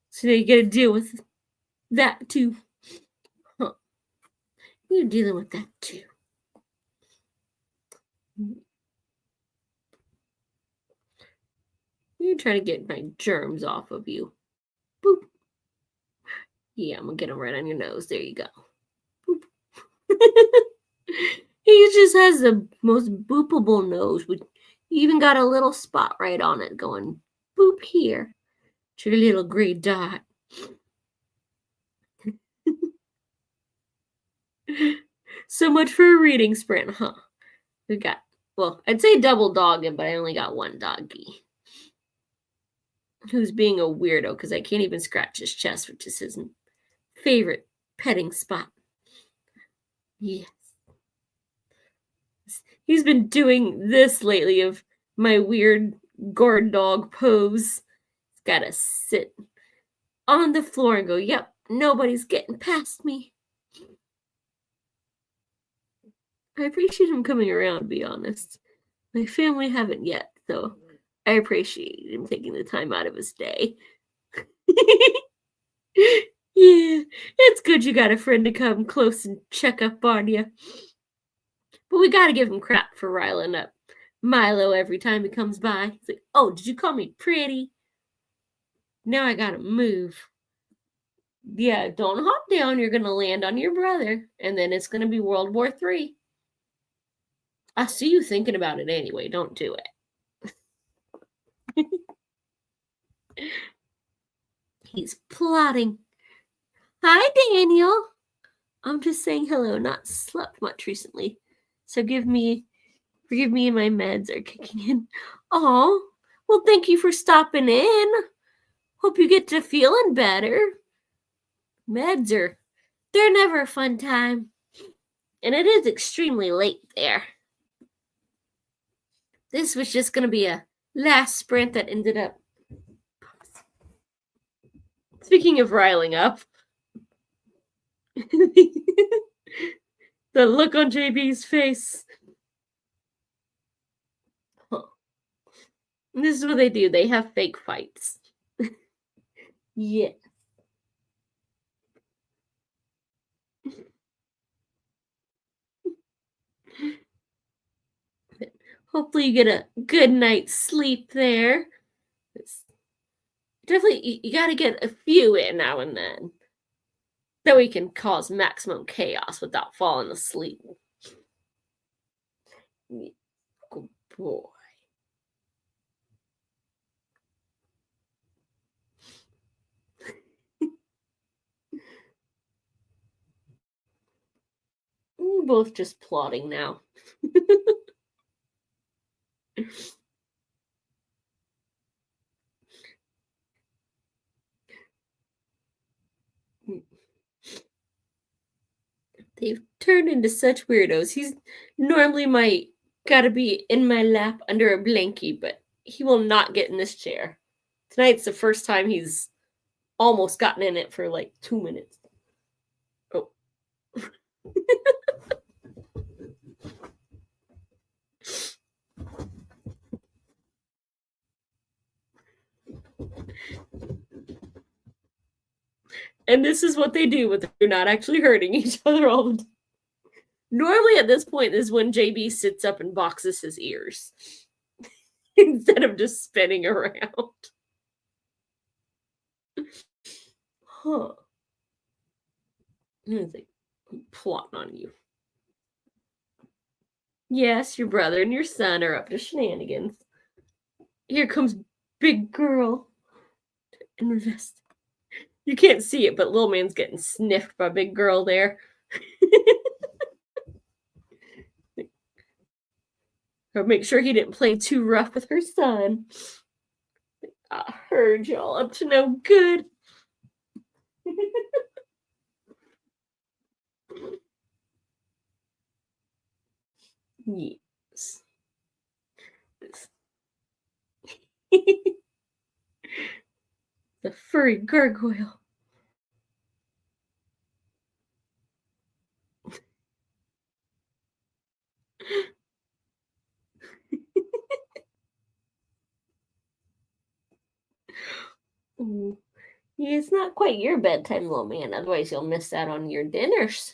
So now you gotta deal with that too. Huh. You're dealing with that too. You're trying to get my germs off of you. Boop. Yeah, I'm gonna get them right on your nose. There you go. Boop. He just has the most boopable nose. You even got a little spot right on it going boop here. It's your little gray dot. So much for a reading sprint, huh? We got, well, I'd say double dogging, but I only got one doggy. Who's being a weirdo because I can't even scratch his chest, which is his favorite petting spot. Yes. He's been doing this lately of my weird guard dog pose. He's gotta sit on the floor and go, yep, nobody's getting past me. I appreciate him coming around, to be honest. My family haven't yet, so I appreciate him taking the time out of his day. Yeah, it's good you got a friend to come close and check up on you. But we gotta give him crap for riling up Milo every time he comes by. He's like, oh, did you call me pretty? Now I gotta move. Yeah, don't hop down. You're gonna land on your brother, and then it's gonna be World War III. I see you thinking about it anyway. Don't do it. He's plotting. Hi, Daniel. I'm just saying hello. Not slept much recently, so forgive me. My meds are kicking in. Oh, well, thank you for stopping in. Hope you get to feeling better. Meds they're never a fun time, and it is extremely late there. This was just gonna be a last sprint that ended up. Speaking of riling up, the look on JB's face. Huh. This is what they do. They have fake fights. Yeah. Hopefully you get a good night's sleep there. Definitely, you gotta get a few in now and then. That we can cause maximum chaos without falling asleep. Good boy. We're both just plotting now. They've turned into such weirdos. He's normally gotta be in my lap under a blankie, but he will not get in this chair. Tonight's the first time he's almost gotten in it for like 2 minutes. Oh. And this is what they do, but they're not actually hurting each other all the time. Normally, at this point, is when JB sits up and boxes his ears instead of just spinning around. Huh. I'm plotting on you. Yes, your brother and your son are up to shenanigans. Here comes big girl. Invest. You can't see it, but little man's getting sniffed by big girl there. Or make sure he didn't play too rough with her son. I heard y'all up to no good. Yes. The furry gargoyle. Ooh. It's not quite your bedtime, little man. Otherwise, you'll miss out on your dinners.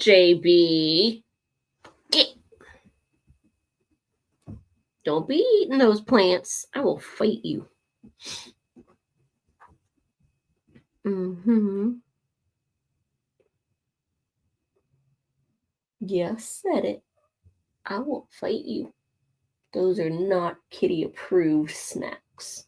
JB. Get. Don't be eating those plants. I will fight you. Mm-hmm. Yes, said it. I will fight you. Those are not kitty approved snacks.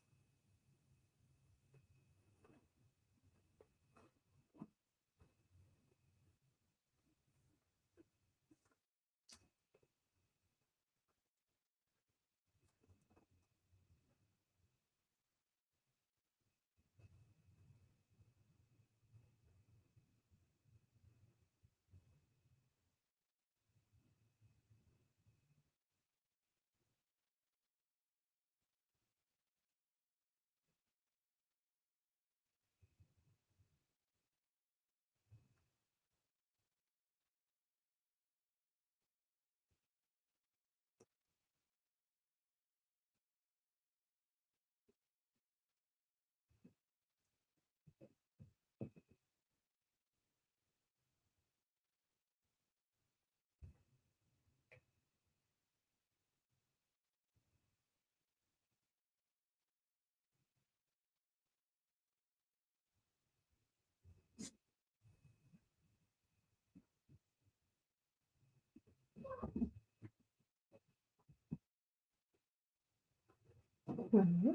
Mm-hmm.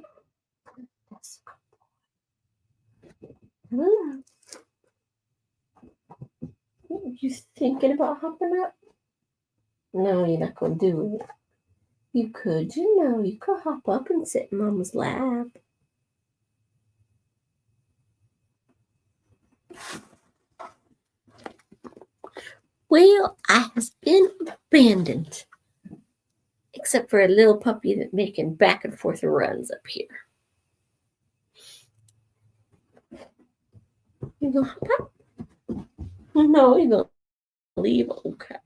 You thinking about hopping up? No, you're not gonna do it. You could, you could hop up and sit in Mama's lap. Well, I has been abandoned. Except for a little puppy that's making back and forth runs up here. You gonna hop up? No, you're gonna leave. Okay.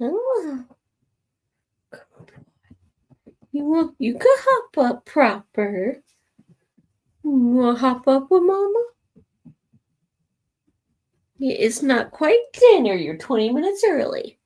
Oh, you could hop up proper. You wanna hop up with Mama? Yeah, it's not quite dinner. You're 20 minutes early.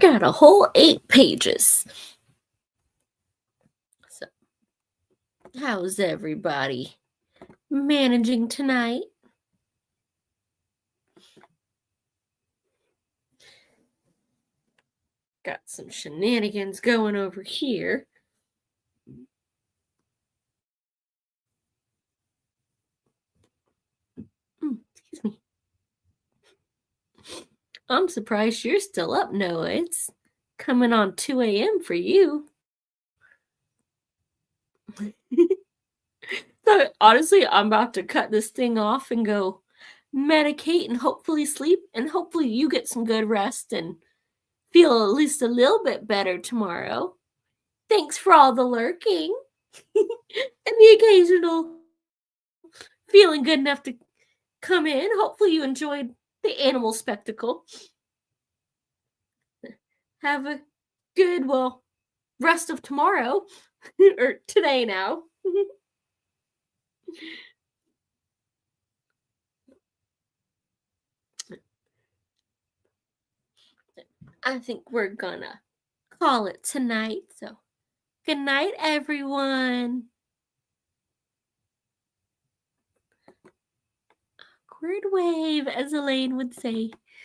Got a whole 8 pages. So, how's everybody managing tonight? Got some shenanigans going over here. Excuse me. I'm surprised you're still up, Noah. It's coming on 2 a.m. for you. So honestly, I'm about to cut this thing off and go medicate and hopefully sleep, and hopefully you get some good rest and feel at least a little bit better tomorrow. Thanks for all the lurking and the occasional feeling good enough to come in. Hopefully you enjoyed the animal spectacle. Have a good, rest of tomorrow or today now. I think we're gonna call it tonight. So, good night, everyone. Awkward wave, as Elaine would say.